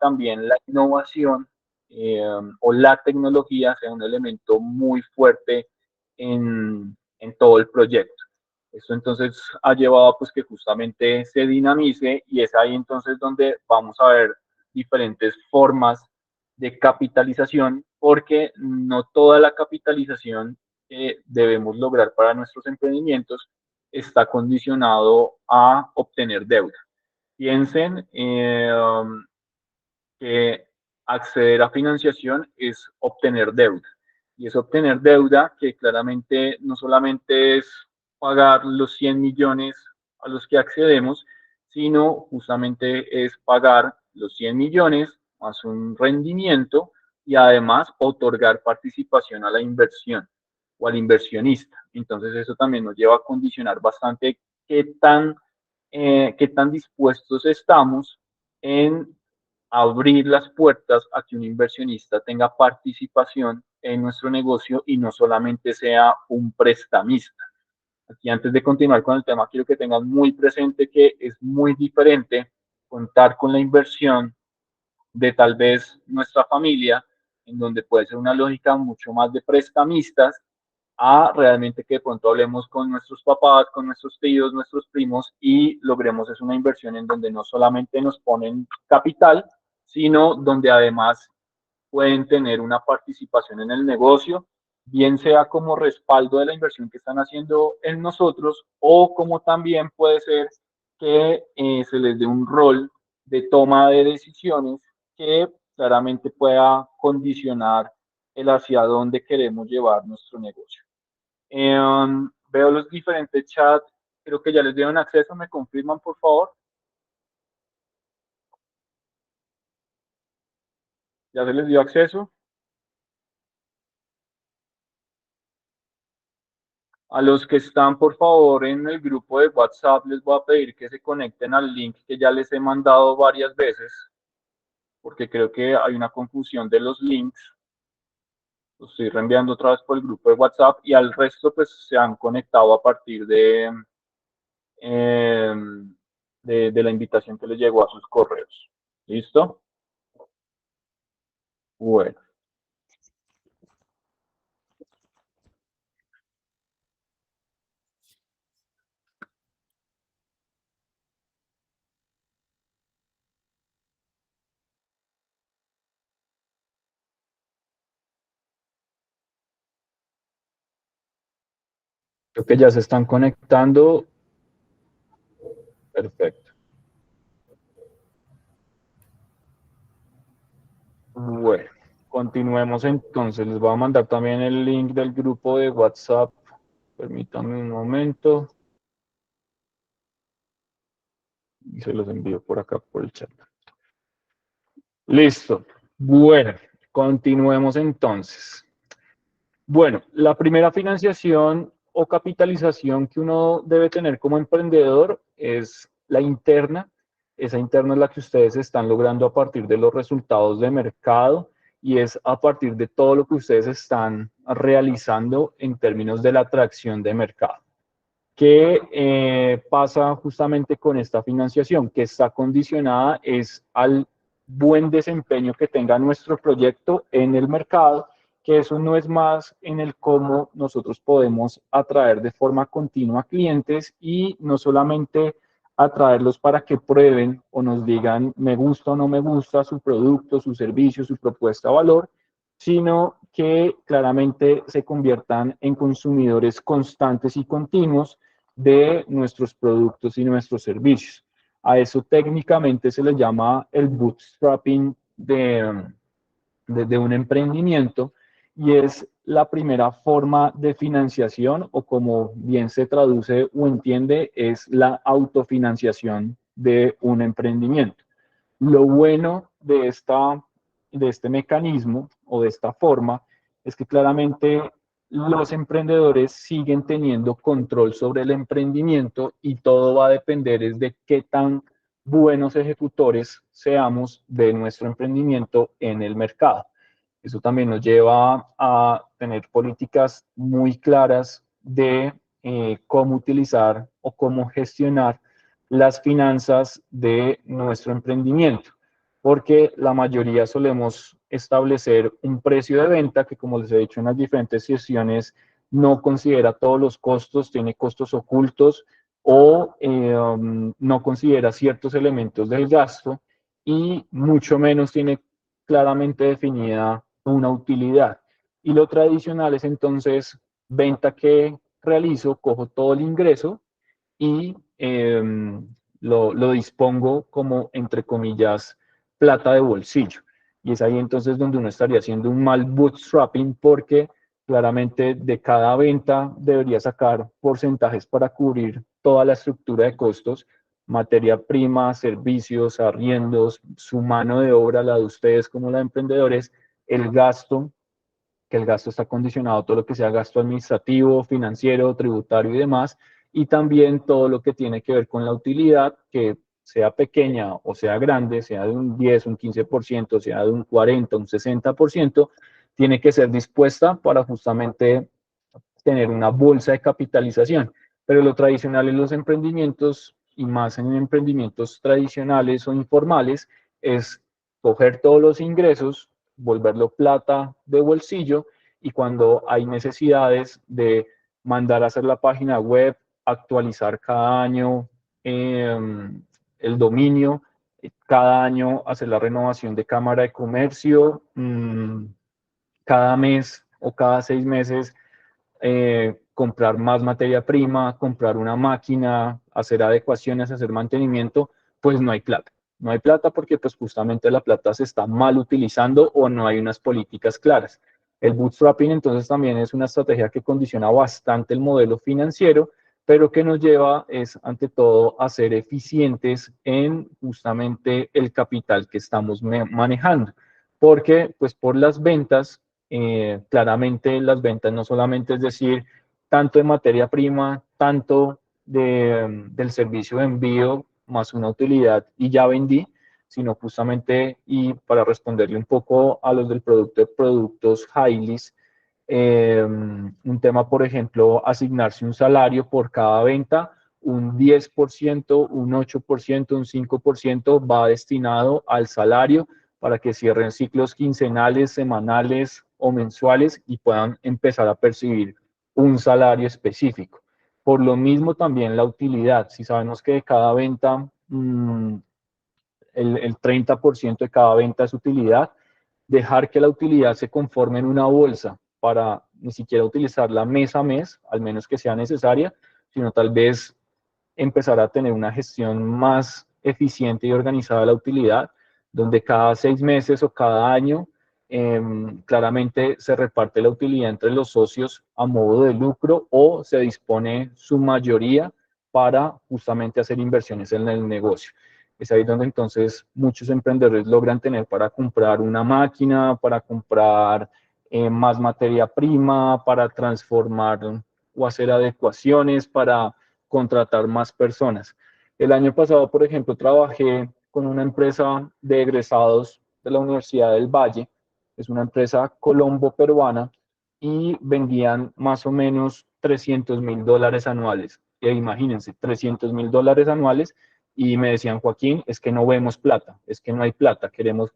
también la innovación o la tecnología sea un elemento muy fuerte en todo el proyecto. Esto entonces ha llevado pues que justamente se dinamice y es ahí entonces donde vamos a ver diferentes formas de capitalización, porque no toda la capitalización que debemos lograr para nuestros emprendimientos está condicionado a obtener deuda. Piensen que acceder a financiación es obtener deuda. Y es obtener deuda que claramente no solamente es pagar los 100 millones a los que accedemos, sino justamente es pagar los 100 millones más un rendimiento y además otorgar participación a la inversión o al inversionista. Entonces eso también nos lleva a condicionar bastante qué tan dispuestos estamos en abrir las puertas a que un inversionista tenga participación en nuestro negocio y no solamente sea un prestamista. Aquí antes de continuar con el tema, quiero que tengan muy presente que es muy diferente contar con la inversión de tal vez nuestra familia, en donde puede ser una lógica mucho más de prestamistas, a realmente que de pronto hablemos con nuestros papás, con nuestros tíos, nuestros primos y logremos es una inversión en donde no solamente nos ponen capital, sino donde además pueden tener una participación en el negocio, bien sea como respaldo de la inversión que están haciendo en nosotros o como también puede ser que se les dé un rol de toma de decisiones que claramente pueda condicionar el hacia dónde queremos llevar nuestro negocio. Veo los diferentes chats, creo que ya les dieron acceso, ¿me confirman por favor? ¿Ya se les dio acceso? A los que están, por favor, en el grupo de WhatsApp, les voy a pedir que se conecten al link que ya les he mandado varias veces, porque creo que hay una confusión de los links. Los estoy reenviando otra vez por el grupo de WhatsApp y al resto, pues, se han conectado a partir eh, de la invitación que les llegó a sus correos. ¿Listo? Bueno. Creo que ya se están conectando. Perfecto. Bueno, continuemos entonces. Les voy a mandar también el link del grupo de WhatsApp. Permítanme un momento. Y se los envío por acá por el chat. Listo. Bueno, continuemos entonces. Bueno, la primera financiación o capitalización que uno debe tener como emprendedor es la interna. Esa interna es la que ustedes están logrando a partir de los resultados de mercado y es a partir de todo lo que ustedes están realizando en términos de la atracción de mercado. ¿Qué pasa justamente con esta financiación? Que está condicionada es al buen desempeño que tenga nuestro proyecto en el mercado, que eso no es más en el cómo nosotros podemos atraer de forma continua clientes y no solamente atraerlos para que prueben o nos digan me gusta o no me gusta su producto, su servicio, su propuesta de valor, sino que claramente se conviertan en consumidores constantes y continuos de nuestros productos y nuestros servicios. A eso técnicamente se le llama el bootstrapping de un emprendimiento y es la primera forma de financiación o como bien se traduce o entiende es la autofinanciación de un emprendimiento. Lo bueno de este mecanismo o de esta forma es que claramente los emprendedores siguen teniendo control sobre el emprendimiento y todo va a depender es de qué tan buenos ejecutores seamos de nuestro emprendimiento en el mercado. Eso también nos lleva a tener políticas muy claras de cómo utilizar o cómo gestionar las finanzas de nuestro emprendimiento. porque la mayoría solemos establecer un precio de venta que, como les he dicho en las diferentes sesiones, no considera todos los costos, tiene costos ocultos o no considera ciertos elementos del gasto y mucho menos tiene claramente definida una utilidad. Y lo tradicional es entonces venta que realizo, cojo todo el ingreso y lo dispongo como, entre comillas, plata de bolsillo. Y es ahí entonces donde uno estaría haciendo un mal bootstrapping porque claramente de cada venta debería sacar porcentajes para cubrir toda la estructura de costos, materia prima, servicios, arriendos, su mano de obra, la de ustedes como la de emprendedores, el gasto, que el gasto está condicionado a todo lo que sea gasto administrativo, financiero, tributario y demás, y también todo lo que tiene que ver con la utilidad, que sea pequeña o sea grande, sea de un 10, un 15%, sea de un 40, un 60%, tiene que ser dispuesta para justamente tener una bolsa de capitalización. Pero lo tradicional en los emprendimientos, y más en emprendimientos tradicionales o informales, es coger todos los ingresos, volverlo plata de bolsillo, y cuando hay necesidades de mandar a hacer la página web, actualizar cada año eh, el dominio, cada año hacer la renovación de cámara de comercio, cada mes o cada 6 meses comprar más materia prima, comprar una máquina, hacer adecuaciones, hacer mantenimiento, pues no hay plata. No hay plata porque pues justamente la plata se está mal utilizando o no hay unas políticas claras. El bootstrapping entonces también es una estrategia que condiciona bastante el modelo financiero, pero que nos lleva es ante todo a ser eficientes en justamente el capital que estamos manejando. Porque pues por las ventas claramente las ventas no solamente es decir, tanto de materia prima, tanto del servicio de envío, más una utilidad y ya vendí, sino justamente, y para responderle un poco a los del producto de productos Highlis, un tema, por ejemplo, asignarse un salario por cada venta, un 10%, un 8%, un 5% va destinado al salario para que cierren ciclos quincenales, semanales o mensuales y puedan empezar a percibir un salario específico. Por lo mismo también la utilidad. Si sabemos que de cada venta, el 30% de cada venta es utilidad, dejar que la utilidad se conforme en una bolsa para ni siquiera utilizarla mes a mes, al menos que sea necesaria, sino tal vez empezar a tener una gestión más eficiente y organizada de la utilidad, donde cada 6 meses o cada año claramente se reparte la utilidad entre los socios a modo de lucro o se dispone su mayoría para justamente hacer inversiones en el negocio. Es ahí donde entonces muchos emprendedores logran tener para comprar una máquina, para comprar más materia prima, para transformar o hacer adecuaciones, para contratar más personas. El año pasado, por ejemplo, trabajé con una empresa de egresados de la Universidad del Valle, es una empresa colombo-peruana, y vendían más o menos $300,000 anuales. E imagínense, $300,000 anuales, y me decían, Joaquín, es que no vemos plata, es que no hay plata, queremos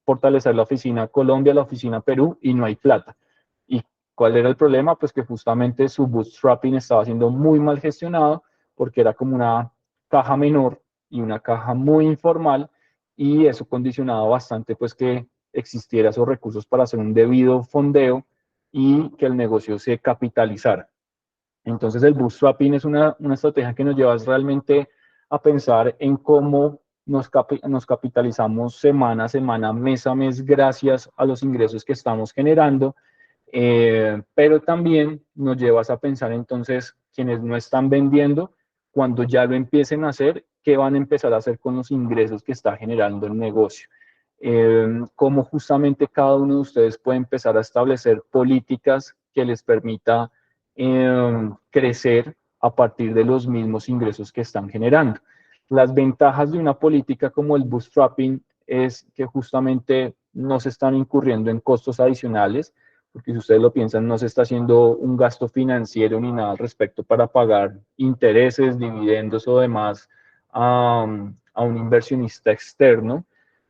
fortalecer la oficina Colombia, la oficina Perú, y no hay plata. ¿Y cuál era el problema? Pues que justamente su bootstrapping estaba siendo muy mal gestionado porque era como una caja menor y una caja muy informal, y eso condicionaba bastante pues que existiera esos recursos para hacer un debido fondeo y que el negocio se capitalizara. Entonces el bootstrapping es una estrategia que nos lleva realmente a pensar en cómo nos capitalizamos semana a semana, mes a mes, gracias a los ingresos que estamos generando, pero también nos llevas a pensar entonces quienes no están vendiendo, cuando ya lo empiecen a hacer, qué van a empezar a hacer con los ingresos que está generando el negocio. Cómo justamente cada uno de ustedes puede empezar a establecer políticas que les permita crecer a partir de los mismos ingresos que están generando. Las ventajas de una política como el bootstrapping es que justamente no se están incurriendo en costos adicionales, porque si ustedes lo piensan, no se está haciendo un gasto financiero ni nada al respecto para pagar intereses, dividendos o demás a un inversionista externo.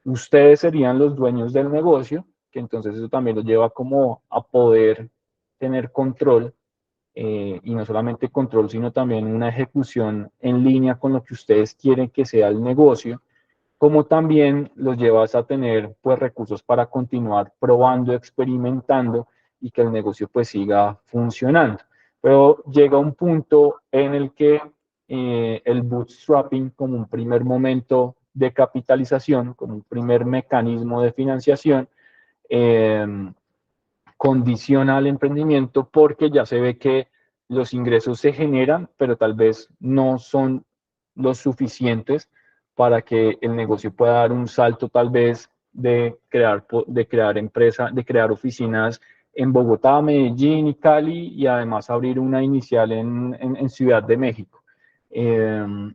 Ustedes serían los dueños del negocio, que entonces eso también los lleva como a poder tener control, y no solamente control, sino también una ejecución en línea con lo que ustedes quieren que sea el negocio, como también los llevas a tener pues recursos para continuar probando, experimentando y que el negocio pues siga funcionando. Pero llega un punto en el que el bootstrapping como un primer momento de capitalización, como un primer mecanismo de financiación, eh, condiciona al emprendimiento porque ya se ve que los ingresos se generan, pero tal vez no son los suficientes para que el negocio pueda dar un salto tal vez de crear empresa, de crear oficinas en Bogotá, Medellín y Cali y además abrir una inicial en Ciudad de México.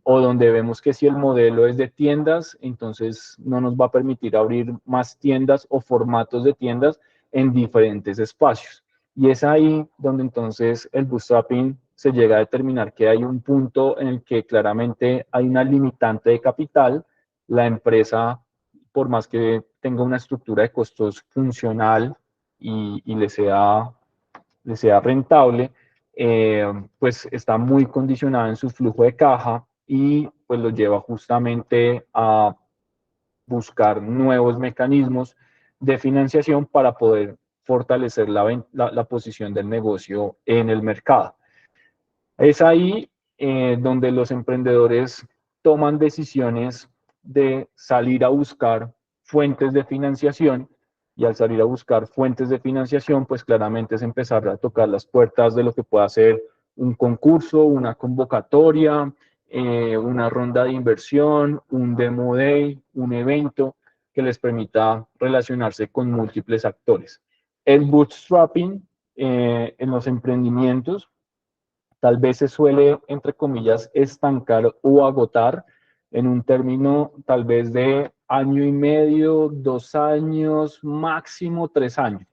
O donde vemos que si el modelo es de tiendas, entonces no nos va a permitir abrir más tiendas o formatos de tiendas en diferentes espacios. Y es ahí donde entonces el bootstrapping se llega a determinar que hay un punto en el que claramente hay una limitante de capital. La empresa, por más que tenga una estructura de costos funcional y le sea rentable, pues está muy condicionada en su flujo de caja y pues lo lleva justamente a buscar nuevos mecanismos de financiación para poder fortalecer la posición del negocio en el mercado. Es ahí donde los emprendedores toman decisiones de salir a buscar fuentes de financiación y al salir a buscar fuentes de financiación, pues claramente es empezar a tocar las puertas de lo que pueda ser un concurso, una convocatoria, una ronda de inversión, un demo day, un evento que les permita relacionarse con múltiples actores. El bootstrapping en los emprendimientos tal vez se suele, entre comillas, estancar o agotar en un término tal vez de año y medio, 2 años, máximo 3 años.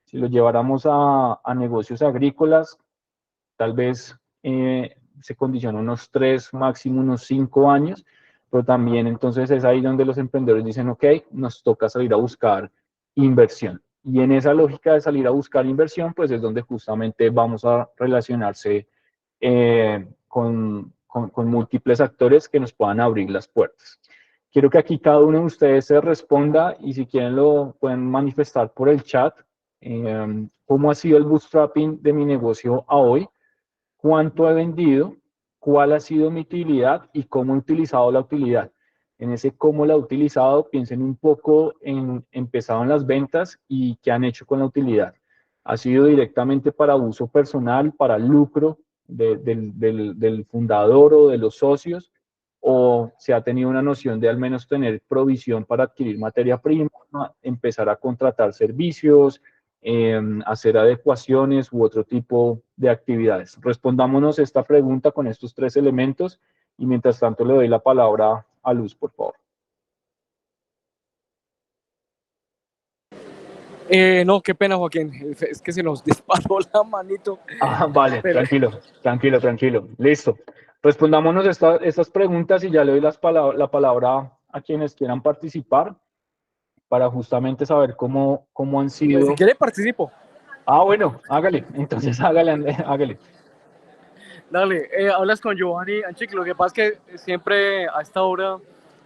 Si lo lleváramos a negocios agrícolas, tal vez se condiciona unos 3, máximo unos 5 años, pero también entonces es ahí donde los emprendedores dicen, ok, nos toca salir a buscar inversión. Y en esa lógica de salir a buscar inversión, pues es donde justamente vamos a relacionarse con múltiples actores que nos puedan abrir las puertas. Quiero que aquí cada uno de ustedes se responda y si quieren lo pueden manifestar por el chat. ¿Cómo ha sido el bootstrapping de mi negocio a hoy? ¿Cuánto he vendido? ¿Cuál ha sido mi utilidad? ¿Y cómo he utilizado la utilidad? En ese cómo la he utilizado, piensen un poco en empezado en las ventas y qué han hecho con la utilidad. ¿Ha sido directamente para uso personal, para lucro del fundador o de los socios? ¿O se ha tenido una noción de al menos tener provisión para adquirir materia prima, empezar a contratar servicios, hacer adecuaciones u otro tipo de actividades? Respondámonos esta pregunta con estos 3 elementos y mientras tanto le doy la palabra a Luz, por favor. No, qué pena, Joaquín. Es que se nos disparó la manito. Vale, Pero, tranquilo. Listo. Respondámonos estas preguntas y ya le doy la palabra a quienes quieran participar para justamente saber cómo han pues, si sido. quiere, participo. Bueno, hágale. Entonces hágale. Dale, hablas con Giovanni Anchic. Lo que pasa es que siempre a esta hora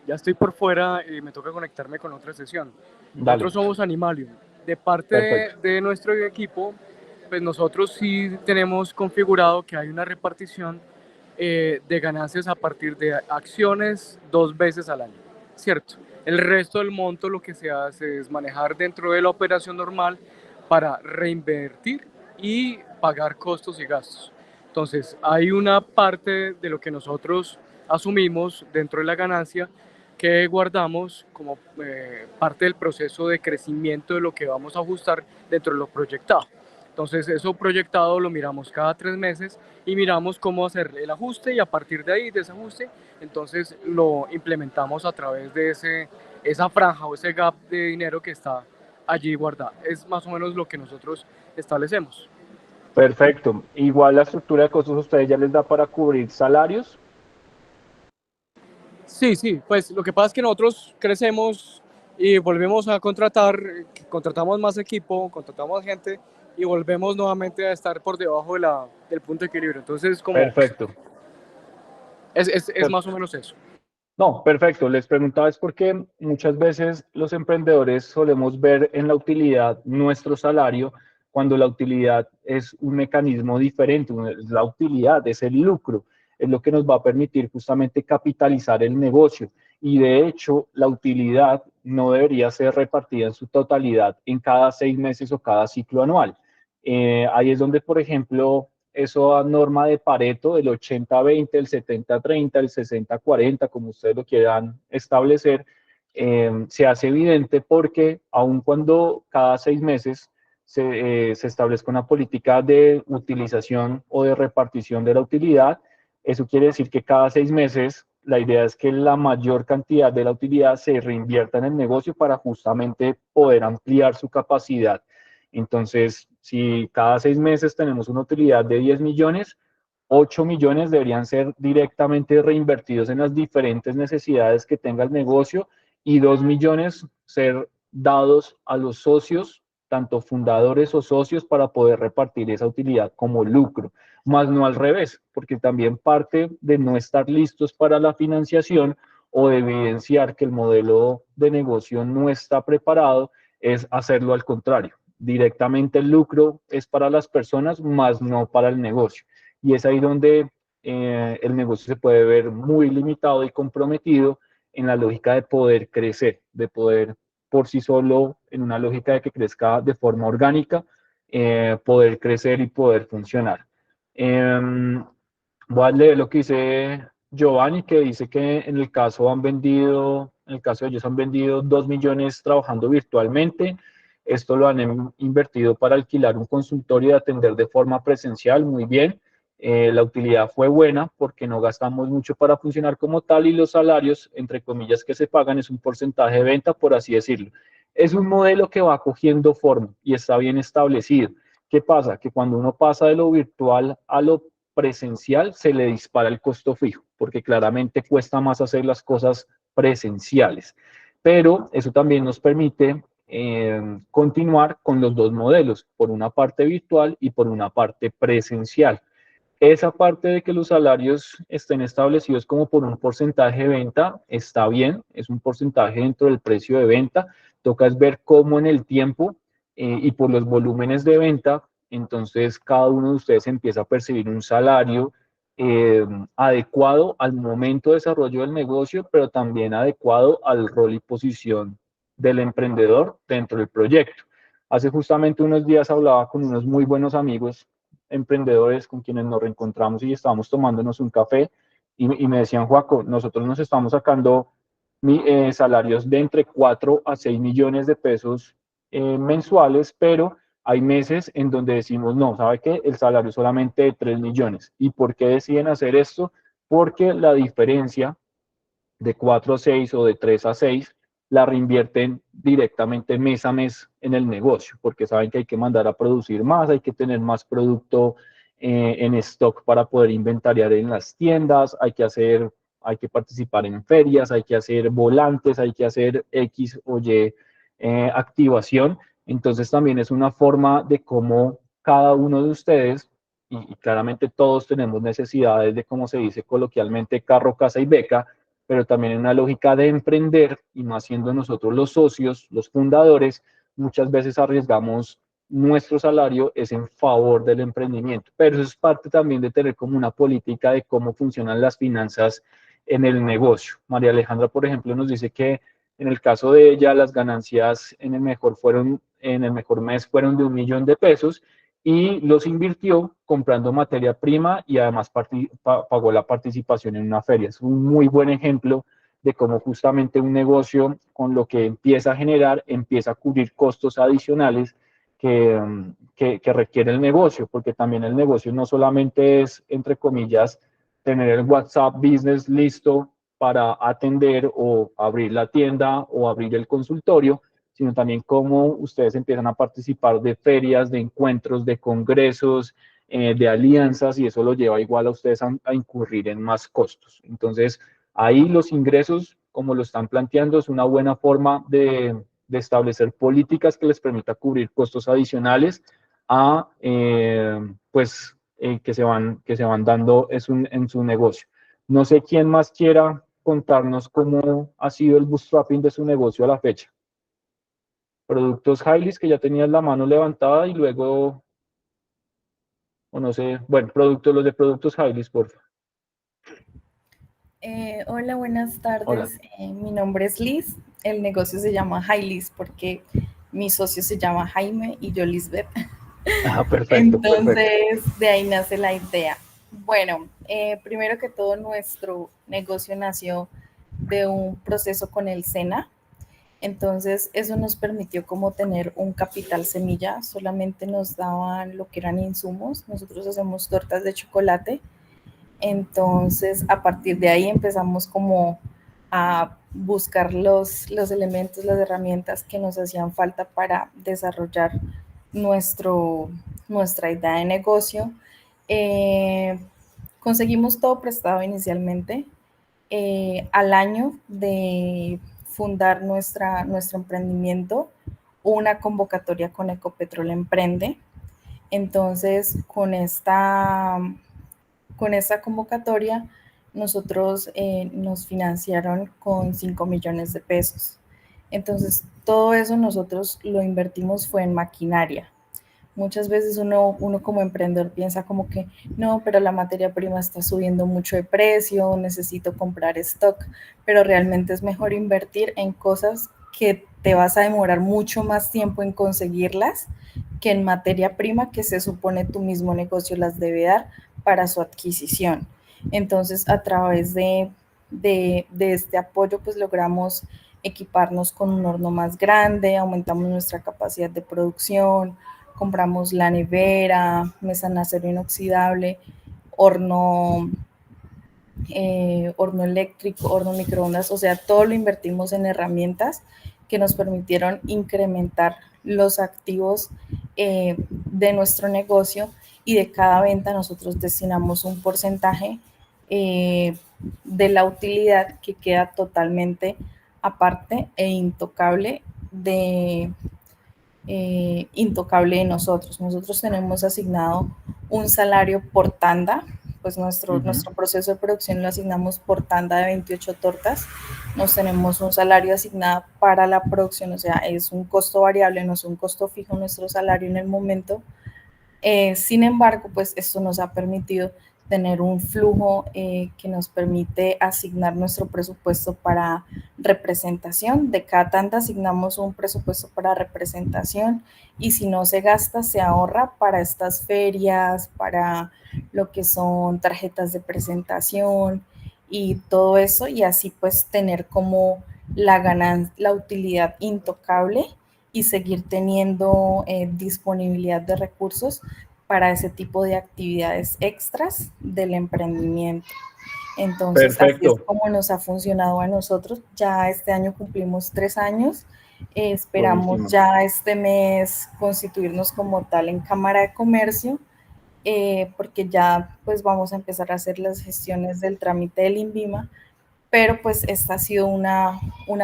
ya estoy por fuera y me toca conectarme con otra sesión. Nosotros Dale, somos Animalium. De parte perfecto. de nuestro equipo, pues nosotros sí tenemos configurado que hay una repartición de ganancias a partir de acciones 2 veces al año, ¿cierto? El resto del monto lo que se hace es manejar dentro de la operación normal para reinvertir y pagar costos y gastos. Entonces, hay una parte de lo que nosotros asumimos dentro de la ganancia que guardamos como parte del proceso de crecimiento de lo que vamos a ajustar dentro de lo proyectado. Entonces, eso proyectado lo miramos cada 3 meses y miramos cómo hacer el ajuste y a partir de ahí, de ese ajuste, entonces lo implementamos a través de esa franja o ese gap de dinero que está allí guardado. Es más o menos lo que nosotros establecemos. Perfecto. Igual la estructura de costos a ustedes ya les da para cubrir salarios. Sí, sí, pues lo que pasa es que nosotros crecemos y volvemos a contratar, contratamos más equipo, contratamos gente y volvemos nuevamente a estar por debajo del punto de equilibrio. Entonces, como Perfecto. es más o menos eso. No, perfecto. Les preguntaba es porque muchas veces los emprendedores solemos ver en la utilidad nuestro salario cuando la utilidad es un mecanismo diferente. La utilidad es el lucro, es lo que nos va a permitir justamente capitalizar el negocio. Y de hecho, la utilidad no debería ser repartida en su totalidad en cada 6 meses o cada ciclo anual. Ahí es donde, por ejemplo, eso a norma de Pareto, del 80-20, el 70-30, el 60-40, como ustedes lo quieran establecer, se hace evidente porque aun cuando cada 6 meses se establezca una política de utilización o de repartición de la utilidad, eso quiere decir que cada 6 meses la idea es que la mayor cantidad de la utilidad se reinvierta en el negocio para justamente poder ampliar su capacidad. Entonces, si cada 6 meses tenemos una utilidad de 10 millones, 8 millones deberían ser directamente reinvertidos en las diferentes necesidades que tenga el negocio y 2 millones ser dados a los socios, tanto fundadores o socios, para poder repartir esa utilidad como lucro, más no al revés, porque también parte de no estar listos para la financiación o de evidenciar que el modelo de negocio no está preparado es hacerlo al contrario. Directamente el lucro es para las personas, más no para el negocio. Y es ahí donde el negocio se puede ver muy limitado y comprometido en la lógica de poder crecer, de poder por sí solo, en una lógica de que crezca de forma orgánica, poder crecer y poder funcionar. Voy a leer lo que dice Giovanni, que dice que en el caso en el caso de ellos han vendido 2 millones trabajando virtualmente. Esto lo han invertido para alquilar un consultorio y atender de forma presencial. Muy bien. La utilidad fue buena porque no gastamos mucho para funcionar como tal y los salarios, entre comillas, que se pagan es un porcentaje de venta, por así decirlo. Es un modelo que va cogiendo forma y está bien establecido. ¿Qué pasa? Que cuando uno pasa de lo virtual a lo presencial, se le dispara el costo fijo, porque claramente cuesta más hacer las cosas presenciales. Pero eso también nos permite continuar con los dos modelos, por una parte virtual y por una parte presencial. Esa parte de que los salarios estén establecidos como por un porcentaje de venta está bien, es un porcentaje dentro del precio de venta. Toca es ver cómo en el tiempo y por los volúmenes de venta, entonces cada uno de ustedes empieza a percibir un salario adecuado al momento de desarrollo del negocio, pero también adecuado al rol y posición del emprendedor dentro del proyecto. Hace justamente unos días hablaba con unos muy buenos amigos emprendedores con quienes nos reencontramos y estábamos tomándonos un café y me decían, Joaco, nosotros nos estamos sacando salarios de entre 4 a 6 millones de pesos mensuales, pero hay meses en donde decimos, no, ¿sabe qué? El salario es solamente de 3 millones. ¿Y por qué deciden hacer esto? Porque la diferencia de 4 a 6 o de 3 a 6 la reinvierten directamente mes a mes en el negocio, porque saben que hay que mandar a producir más, hay que tener más producto en stock para poder inventariar en las tiendas, hay que participar en ferias, hay que hacer volantes, hay que hacer X o Y activación. Entonces también es una forma de cómo cada uno de ustedes, y claramente todos tenemos necesidades de, como se dice coloquialmente, carro, casa y beca, pero también en una lógica de emprender, y más siendo nosotros los socios, los fundadores, muchas veces arriesgamos nuestro salario es en favor del emprendimiento, pero eso es parte también de tener como una política de cómo funcionan las finanzas en el negocio. María Alejandra, por ejemplo, nos dice que en el caso de ella, las ganancias en el mejor mes fueron de 1 millón de pesos y los invirtió comprando materia prima y además pagó la participación en una feria. Es un muy buen ejemplo de cómo justamente un negocio con lo que empieza a generar, empieza a cubrir costos adicionales que requiere el negocio, porque también el negocio no solamente es, entre comillas, tener el WhatsApp Business listo para atender o abrir la tienda o abrir el consultorio, sino también cómo ustedes empiezan a participar de ferias, de encuentros, de congresos, de alianzas, y eso lo lleva igual a ustedes a incurrir en más costos. Entonces, ahí los ingresos como lo están planteando, es una buena forma de establecer políticas que les permita cubrir costos adicionales a, pues, que se van dando en su negocio. No sé quién más quiera contarnos cómo ha sido el bootstrapping de su negocio a la fecha. Productos Hailis, que ya tenías la mano levantada y luego, o no sé, bueno, los de productos Hailis, por favor. Hola, buenas Hola. tardes. Mi nombre es Liz. El negocio se llama Liz porque mi socio se llama Jaime y yo Lisbeth. Ah, perfecto, perfecto. Entonces, de ahí nace la idea. Bueno, primero que todo, nuestro negocio nació de un proceso con el SENA. Entonces, eso nos permitió como tener un capital semilla. Solamente nos daban lo que eran insumos. Nosotros hacemos tortas de chocolate. Entonces, a partir de ahí empezamos como a buscar los elementos, las herramientas que nos hacían falta para desarrollar nuestra idea de negocio. Eh, Conseguimos todo prestado inicialmente. Al año de fundar nuestro emprendimiento, una convocatoria con Ecopetrol Emprende. Entonces, con esta convocatoria, nosotros nos financiaron con 5 millones de pesos. Entonces, todo eso nosotros lo invertimos fue en maquinaria. Muchas veces uno como emprendedor piensa como que no, pero la materia prima está subiendo mucho de precio, necesito comprar stock, pero realmente es mejor invertir en cosas que te vas a demorar mucho más tiempo en conseguirlas que en materia prima que se supone tu mismo negocio las debe dar para su adquisición. Entonces, a través de este apoyo, pues logramos equiparnos con un horno más grande, aumentamos nuestra capacidad de producción, compramos la nevera, mesa en acero inoxidable, horno, horno eléctrico, horno microondas, o sea, todo lo invertimos en herramientas que nos permitieron incrementar los activos de nuestro negocio y de cada venta nosotros destinamos un porcentaje de la utilidad que queda totalmente aparte e intocable de nosotros. Nosotros tenemos asignado un salario por tanda, pues nuestro proceso de producción lo asignamos por tanda de 28 tortas. Nos tenemos un salario asignado para la producción, o sea, es un costo variable, no es un costo fijo nuestro salario en el momento. Sin embargo, pues esto nos ha permitido tener un flujo que nos permite asignar nuestro presupuesto para representación. De cada tanda asignamos un presupuesto para representación y si no se gasta, se ahorra para estas ferias, para lo que son tarjetas de presentación y todo eso, y así pues tener como la utilidad intocable y seguir teniendo disponibilidad de recursos para ese tipo de actividades extras del emprendimiento. Entonces, así es como nos ha funcionado a nosotros. Ya este año cumplimos 3 años. Esperamos Buenísimo. ya este mes constituirnos como tal en Cámara de Comercio, porque ya pues vamos a empezar a hacer las gestiones del trámite del INVIMA, pero pues esta ha sido una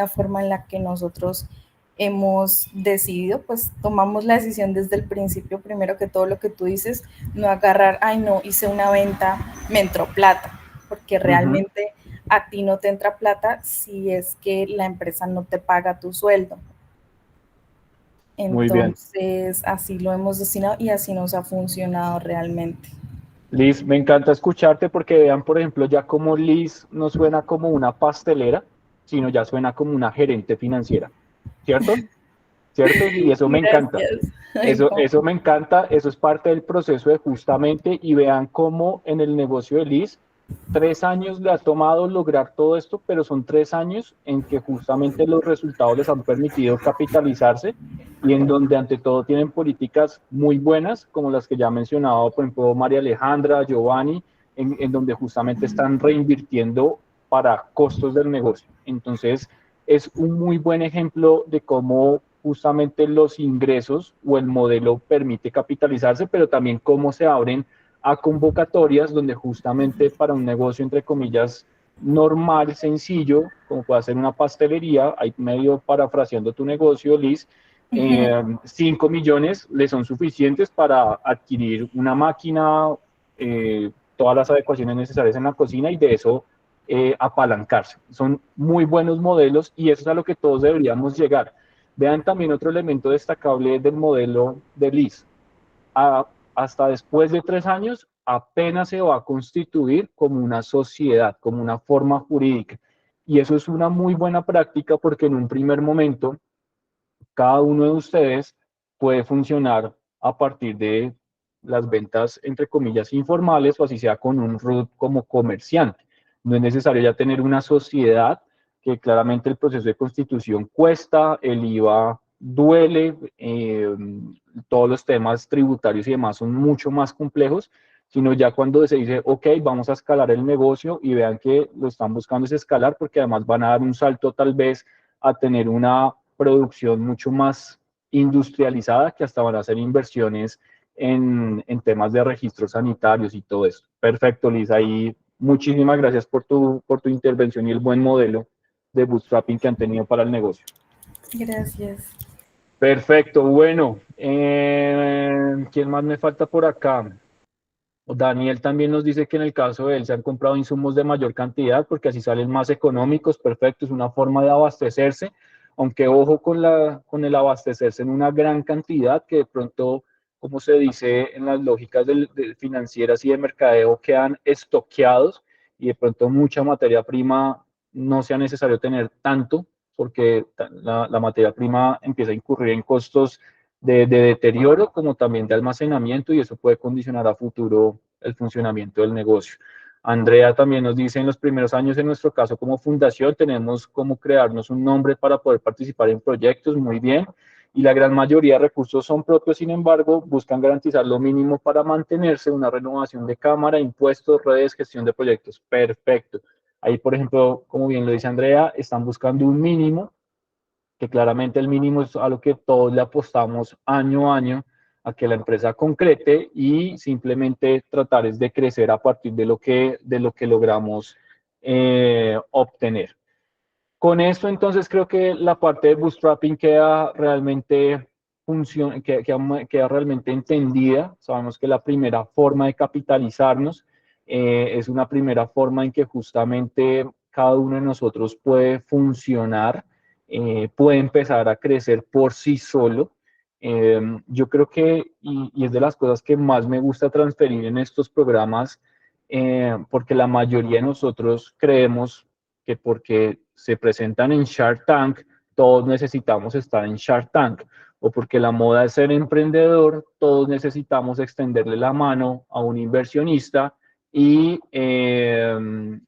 forma en la que nosotros hemos decidido, pues tomamos la decisión desde el principio, primero que todo lo que tú dices, no agarrar, ay no, hice una venta, me entró plata, porque realmente a ti no te entra plata si es que la empresa no te paga tu sueldo. Muy bien. Entonces, así lo hemos destinado y así nos ha funcionado realmente. Liz, me encanta escucharte porque vean, por ejemplo, ya como Liz no suena como una pastelera, sino ya suena como una gerente financiera, ¿cierto? ¿Cierto? Y eso me encanta. Eso me encanta, eso es parte del proceso de justamente, y vean cómo en el negocio de Liz, 3 años le ha tomado lograr todo esto, pero son 3 años en que justamente los resultados les han permitido capitalizarse y en donde ante todo tienen políticas muy buenas, como las que ya ha mencionado, por ejemplo, María Alejandra, Giovanni, en donde justamente están reinvirtiendo para costos del negocio. Entonces, es un muy buen ejemplo de cómo justamente los ingresos o el modelo permite capitalizarse, pero también cómo se abren a convocatorias donde justamente para un negocio, entre comillas, normal, sencillo, como puede ser una pastelería, hay medio parafraseando tu negocio, Liz, 5 millones le son suficientes para adquirir una máquina, todas las adecuaciones necesarias en la cocina y de eso apalancarse. Son muy buenos modelos y eso es a lo que todos deberíamos llegar. Vean también otro elemento destacable del modelo de Liz. Hasta después de 3 años apenas se va a constituir como una sociedad, como una forma jurídica. Y eso es una muy buena práctica porque en un primer momento cada uno de ustedes puede funcionar a partir de las ventas, entre comillas, informales o así sea con un RUT como comerciante. No es necesario ya tener una sociedad, que claramente el proceso de constitución cuesta, el IVA duele, todos los temas tributarios y demás son mucho más complejos, sino ya cuando se dice, ok, vamos a escalar el negocio y vean que lo están buscando es escalar porque además van a dar un salto tal vez a tener una producción mucho más industrializada, que hasta van a hacer inversiones en temas de registros sanitarios y todo eso. Perfecto, Lisa, y muchísimas gracias por tu intervención y el buen modelo de bootstrapping que han tenido para el negocio. Gracias. Perfecto, bueno, ¿quién más me falta por acá? Daniel también nos dice que en el caso de él se han comprado insumos de mayor cantidad porque así salen más económicos. Perfecto, es una forma de abastecerse, aunque ojo con el abastecerse en una gran cantidad que de pronto, como se dice en las lógicas financieras y de mercadeo, quedan estoqueados y de pronto mucha materia prima no sea necesario tener tanto porque la materia prima empieza a incurrir en costos de deterioro como también de almacenamiento y eso puede condicionar a futuro el funcionamiento del negocio. Andrea también nos dice, en los primeros años, en nuestro caso como fundación, tenemos cómo crearnos un nombre para poder participar en proyectos, muy bien, y la gran mayoría de recursos son propios, sin embargo, buscan garantizar lo mínimo para mantenerse, una renovación de cámara, impuestos, redes, gestión de proyectos, perfecto. Ahí, por ejemplo, como bien lo dice Andrea, están buscando un mínimo que claramente el mínimo es a lo que todos le apostamos año a año, a que la empresa concrete y simplemente tratar es de crecer a partir de lo que logramos obtener. Con esto entonces creo que la parte de bootstrapping queda realmente queda realmente entendida. Sabemos que la primera forma de capitalizarnos es una primera forma en que justamente cada uno de nosotros puede funcionar, puede empezar a crecer por sí solo. Yo creo que, y es de las cosas que más me gusta transferir en estos programas, porque la mayoría de nosotros creemos que porque se presentan en Shark Tank, todos necesitamos estar en Shark Tank, o porque la moda es ser emprendedor, todos necesitamos extenderle la mano a un inversionista y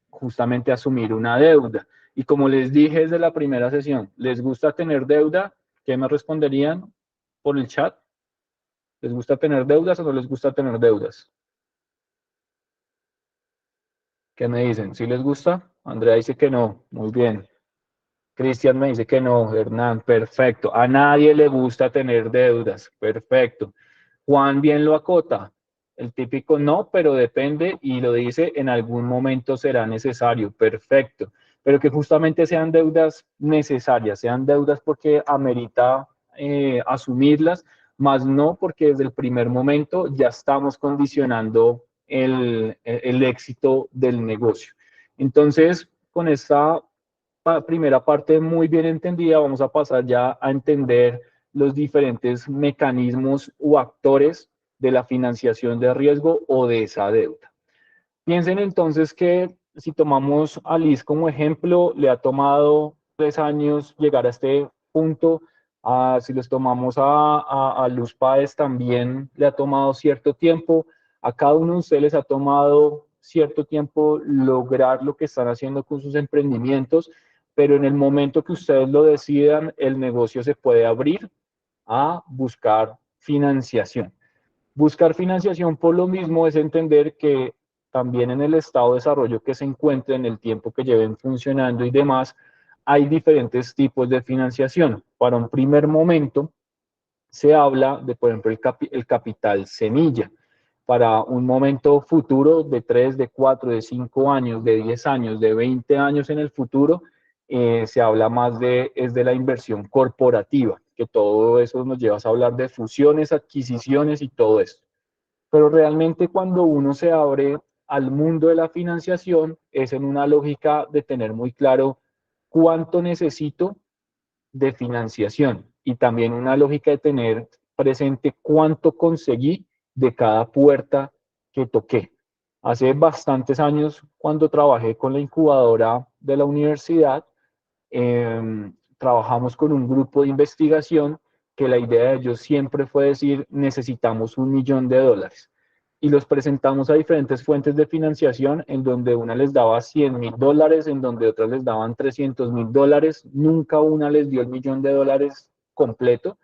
justamente asumir una deuda. Y como les dije desde la primera sesión, ¿les gusta tener deuda? ¿Qué me responderían por el chat? ¿Les gusta tener deudas o no les gusta tener deudas? ¿Qué me dicen? ¿Sí les gusta? Andrea dice que no. Muy bien. Cristian me dice que no. Hernán, perfecto. A nadie le gusta tener deudas. Perfecto. Juan bien lo acota. El típico no, pero depende y lo dice en algún momento será necesario. Perfecto. Pero que justamente sean deudas necesarias, sean deudas porque amerita asumirlas, más no porque desde el primer momento ya estamos condicionando el éxito del negocio. Entonces, con esta primera parte muy bien entendida, vamos a pasar ya a entender los diferentes mecanismos o actores de la financiación de riesgo o de esa deuda. Piensen entonces que si tomamos a Liz como ejemplo, le ha tomado 3 años llegar a este punto. Si les tomamos a Luz Páez, también le ha tomado cierto tiempo. A cada uno de ustedes les ha tomado cierto tiempo lograr lo que están haciendo con sus emprendimientos, pero en el momento que ustedes lo decidan, el negocio se puede abrir a buscar financiación. Buscar financiación por lo mismo es entender que también en el estado de desarrollo que se encuentren, el tiempo que lleven funcionando y demás, hay diferentes tipos de financiación. Para un primer momento se habla de, por ejemplo, el capital semilla. para un momento futuro de 3, de 4, de 5 años, de 10 años, de 20 años en el futuro, se habla más es de la inversión corporativa, que todo eso nos lleva a hablar de fusiones, adquisiciones y todo esto. Pero realmente cuando uno se abre al mundo de la financiación, es en una lógica de tener muy claro cuánto necesito de financiación y también una lógica de tener presente cuánto conseguí de cada puerta que toqué. Hace bastantes años, cuando trabajé con la incubadora de la universidad, trabajamos con un grupo de investigación que la idea de ellos siempre fue decir, necesitamos $1.000.000. Y los presentamos a diferentes fuentes de financiación, en donde una les daba $100.000, en donde otras les daban $300.000. Nunca una les dio el $1.000.000 completo.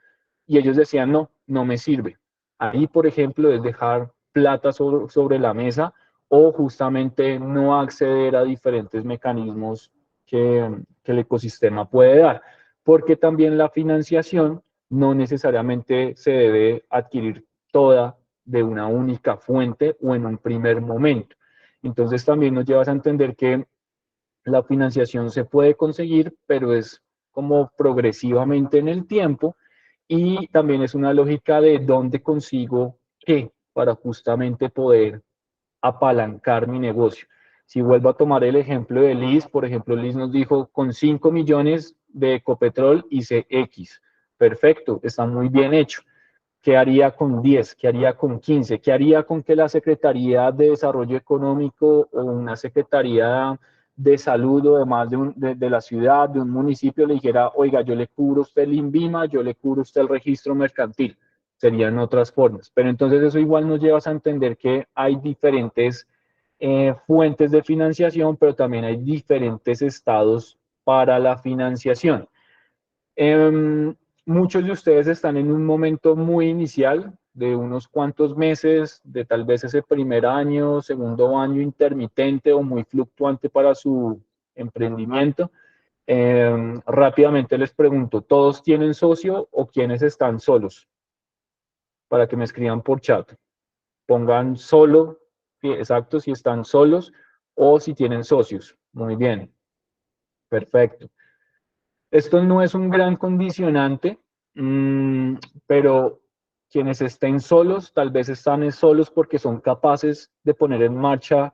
Y ellos decían, no, no me sirve. Ahí, por ejemplo, es dejar plata sobre la mesa o justamente no acceder a diferentes mecanismos que el ecosistema puede dar, porque también la financiación no necesariamente se debe adquirir toda de una única fuente o en un primer momento. Entonces también nos llevas a entender que la financiación se puede conseguir, pero es como progresivamente en el tiempo y también es una lógica de dónde consigo qué para justamente poder apalancar mi negocio. Si vuelvo a tomar el ejemplo de Liz, por ejemplo, Liz nos dijo, con 5 millones de Ecopetrol hice X. Perfecto, está muy bien hecho. ¿Qué haría con 10? ¿Qué haría con 15? ¿Qué haría con que la Secretaría de Desarrollo Económico o una Secretaría de Salud o demás de la ciudad, de un municipio, le dijera, oiga, yo le cubro a usted el INVIMA, yo le cubro a usted el registro mercantil? Serían otras formas. Pero entonces eso igual nos lleva a entender que hay diferentes fuentes de financiación, pero también hay diferentes estados para la financiación. Muchos de ustedes están en un momento muy inicial de unos cuantos meses, de tal vez ese primer año, segundo año intermitente o muy fluctuante para su emprendimiento. Rápidamente les pregunto, ¿todos tienen socio o quiénes están solos? Para que me escriban por chat. Pongan solo, exacto, si están solos o si tienen socios. Muy bien, perfecto. Esto no es un gran condicionante, pero quienes estén solos, tal vez están solos porque son capaces de poner en marcha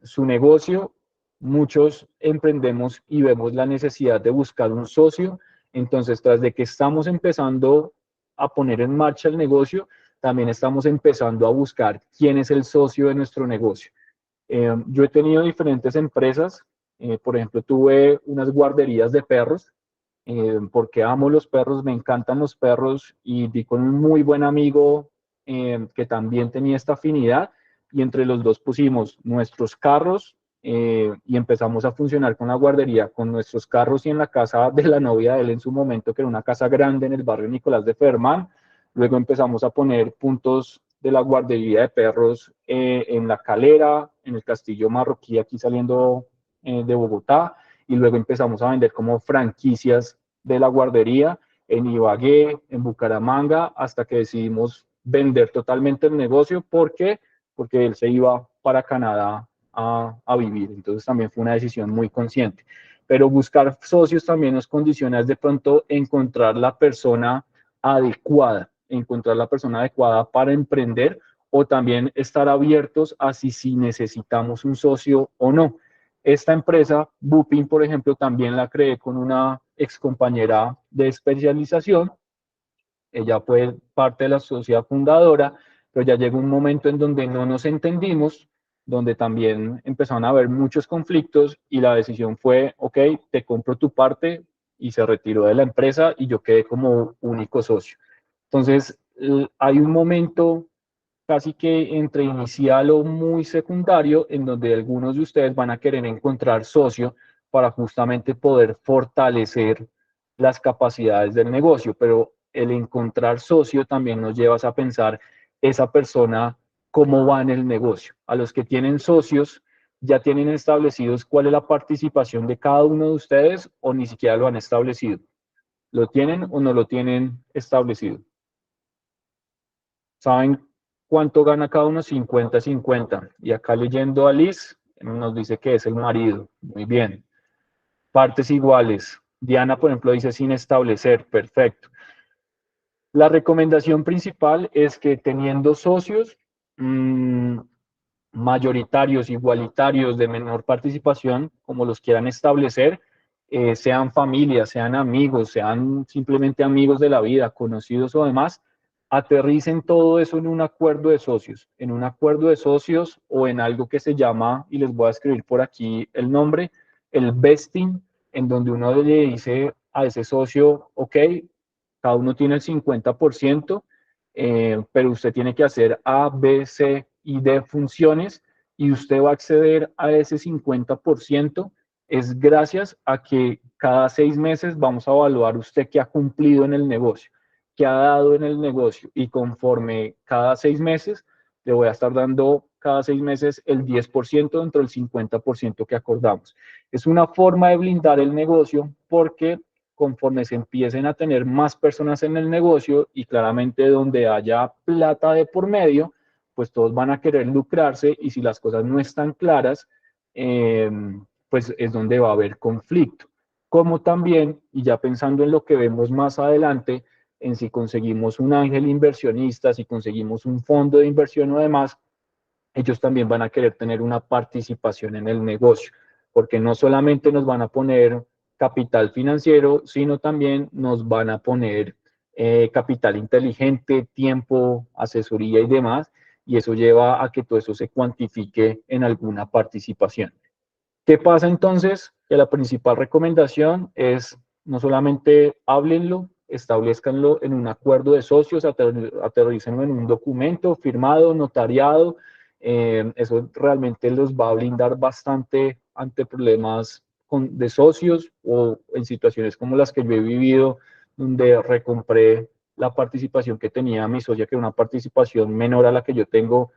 su negocio. Muchos emprendemos y vemos la necesidad de buscar un socio. Entonces, tras de que estamos empezando a poner en marcha el negocio, también estamos empezando a buscar quién es el socio de nuestro negocio. Yo he tenido diferentes empresas, por ejemplo, tuve unas guarderías de perros, porque amo los perros, me encantan los perros y di con un muy buen amigo que también tenía esta afinidad y entre los dos pusimos nuestros carros y empezamos a funcionar con la guardería, con nuestros carros y en la casa de la novia de él en su momento, que era una casa grande en el barrio Nicolás de Fermán. Luego empezamos a poner puntos de la guardería de perros en La Calera, en el Castillo Marroquí, aquí saliendo de Bogotá, y luego empezamos a vender como franquicias de la guardería en Ibagué, en Bucaramanga, hasta que decidimos vender totalmente el negocio. ¿Por qué? Porque él se iba para Canadá a vivir. Entonces también fue una decisión muy consciente. Pero buscar socios también nos condiciona es de pronto encontrar la persona adecuada, encontrar la persona adecuada para emprender o también estar abiertos a si necesitamos un socio o no. Esta empresa, Bupin, por ejemplo, también la creé con una ex compañera de especialización. Ella fue parte de la sociedad fundadora, pero ya llegó un momento en donde no nos entendimos, donde también empezaron a haber muchos conflictos y la decisión fue, ok, te compro tu parte y se retiró de la empresa y yo quedé como único socio. Entonces, hay un momento casi que entre inicial o muy secundario, en donde algunos de ustedes van a querer encontrar socio para justamente poder fortalecer las capacidades del negocio, pero el encontrar socio también nos lleva a pensar esa persona cómo va en el negocio. A los que tienen socios, ya tienen establecidos cuál es la participación de cada uno de ustedes o ni siquiera lo han establecido. ¿Lo tienen o no lo tienen establecido? ¿Saben ¿cuánto gana cada uno? 50-50. Y acá leyendo a Liz, nos dice que es el marido. Muy bien. Partes iguales. Diana, por ejemplo, dice sin establecer. Perfecto. La recomendación principal es que teniendo socios mayoritarios, igualitarios, de menor participación, como los quieran establecer, sean familias, sean amigos, sean simplemente amigos de la vida, conocidos o demás, aterricen todo eso en un acuerdo de socios, o en algo que se llama, y les voy a escribir por aquí el nombre, el vesting, en donde uno le dice a ese socio, ok, cada uno tiene el 50%, pero usted tiene que hacer A, B, C y D funciones y usted va a acceder a ese 50%, es gracias a que cada 6 meses vamos a evaluar usted qué ha cumplido en el negocio, qué ha dado en el negocio y conforme cada 6 meses le voy a estar dando cada 6 meses el 10% dentro del 50% que acordamos. Es una forma de blindar el negocio porque conforme se empiecen a tener más personas en el negocio y claramente donde haya plata de por medio, pues todos van a querer lucrarse y si las cosas no están claras, pues es donde va a haber conflicto. Como también, y ya pensando en lo que vemos más adelante, en si conseguimos un ángel inversionista, si conseguimos un fondo de inversión o demás, ellos también van a querer tener una participación en el negocio, porque no solamente nos van a poner capital financiero, sino también nos van a poner capital inteligente, tiempo, asesoría y demás, y eso lleva a que todo eso se cuantifique en alguna participación. ¿Qué pasa entonces? Que la principal recomendación es no solamente háblenlo, establezcanlo en un acuerdo de socios, aterrícenlo en un documento firmado, notariado. Eso realmente los va a blindar bastante ante problemas de socios o en situaciones como las que yo he vivido, donde recompré la participación que tenía mi socia, que era una participación menor a la que yo tengo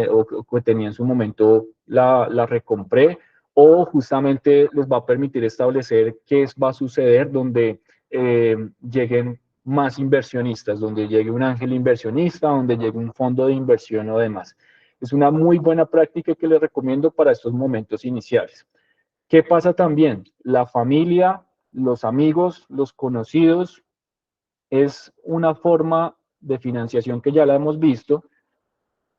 o que tenía en su momento, la recompré o justamente les va a permitir establecer qué va a suceder donde lleguen más inversionistas, donde llegue un ángel inversionista, donde llegue un fondo de inversión o demás. Es una muy buena práctica que les recomiendo para estos momentos iniciales. ¿Qué pasa también? La familia, los amigos, los conocidos, es una forma de financiación que ya la hemos visto,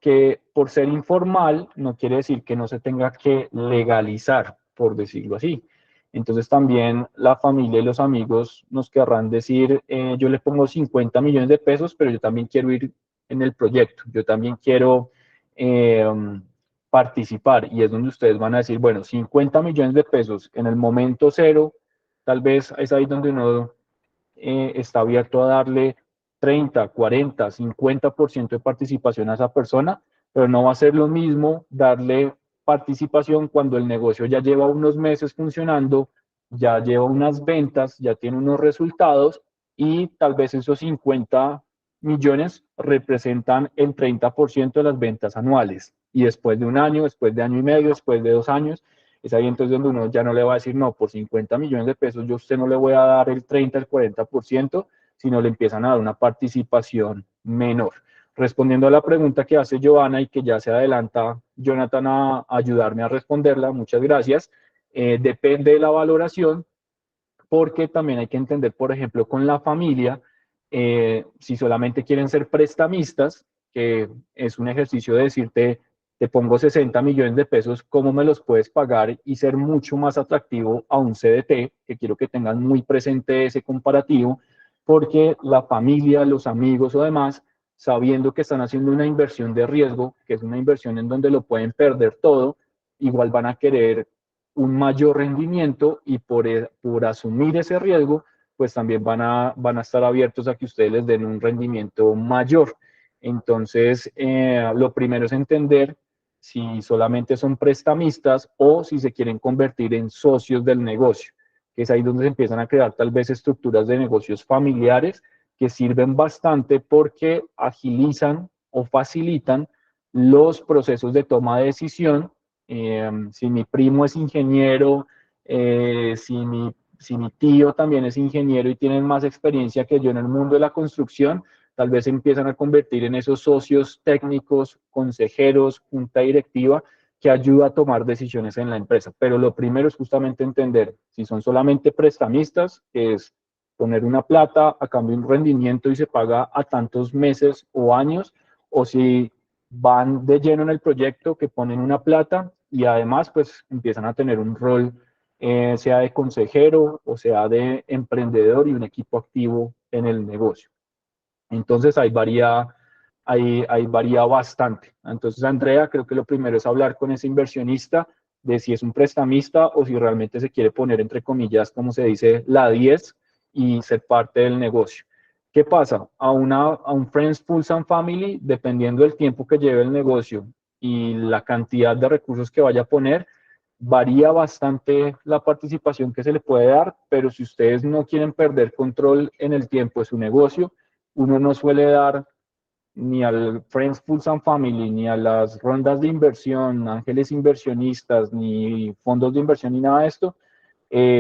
que por ser informal no quiere decir que no se tenga que legalizar, por decirlo así. Entonces también la familia y los amigos nos querrán decir, yo le pongo 50 millones de pesos, pero yo también quiero ir en el proyecto, yo también quiero participar. Y es donde ustedes van a decir, bueno, 50 millones de pesos en el momento cero, tal vez es ahí donde uno está abierto a darle 30, 40, 50% de participación a esa persona, pero no va a ser lo mismo darle participación cuando el negocio ya lleva unos meses funcionando, ya lleva unas ventas, ya tiene unos resultados y tal vez esos 50 millones representan el 30% de las ventas anuales. Y después de un año, después de año y medio, después de 2 años, es ahí entonces donde uno ya no le va a decir, no, por 50 millones de pesos yo a usted no le voy a dar el 30, el 40%, sino le empiezan a dar una participación menor. Respondiendo a la pregunta que hace Giovanna y que ya se adelanta Jonathan a ayudarme a responderla, muchas gracias. Depende de la valoración, porque también hay que entender, por ejemplo, con la familia, si solamente quieren ser prestamistas, que es un ejercicio de decirte, te pongo 60 millones de pesos, ¿cómo me los puedes pagar? Y ser mucho más atractivo a un CDT, que quiero que tengan muy presente ese comparativo, porque la familia, los amigos o demás, sabiendo que están haciendo una inversión de riesgo, que es una inversión en donde lo pueden perder todo, igual van a querer un mayor rendimiento y por asumir ese riesgo, pues también van a estar abiertos a que ustedes les den un rendimiento mayor. Entonces, lo primero es entender si solamente son prestamistas o si se quieren convertir en socios del negocio, que es ahí donde se empiezan a crear tal vez estructuras de negocios familiares que sirven bastante porque agilizan o facilitan los procesos de toma de decisión. Si mi primo es ingeniero, si mi tío también es ingeniero y tienen más experiencia que yo en el mundo de la construcción, tal vez se empiezan a convertir en esos socios técnicos, consejeros, junta directiva, que ayuda a tomar decisiones en la empresa. Pero lo primero es justamente entender si son solamente prestamistas, que es poner una plata a cambio de un rendimiento y se paga a tantos meses o años, o si van de lleno en el proyecto, que ponen una plata y además pues empiezan a tener un rol, sea de consejero o sea de emprendedor y un equipo activo en el negocio. Entonces ahí varía bastante. Entonces, Andrea, creo que lo primero es hablar con ese inversionista de si es un prestamista o si realmente se quiere poner, entre comillas, como se dice, la 10 y ser parte del negocio. ¿Qué pasa? A un Friends, Fools and Family, dependiendo del tiempo que lleve el negocio y la cantidad de recursos que vaya a poner, varía bastante la participación que se le puede dar, pero si ustedes no quieren perder control en el tiempo de su negocio, uno no suele dar ni al Friends, Fools and Family, ni a las rondas de inversión, ángeles inversionistas, ni fondos de inversión, ni nada de esto,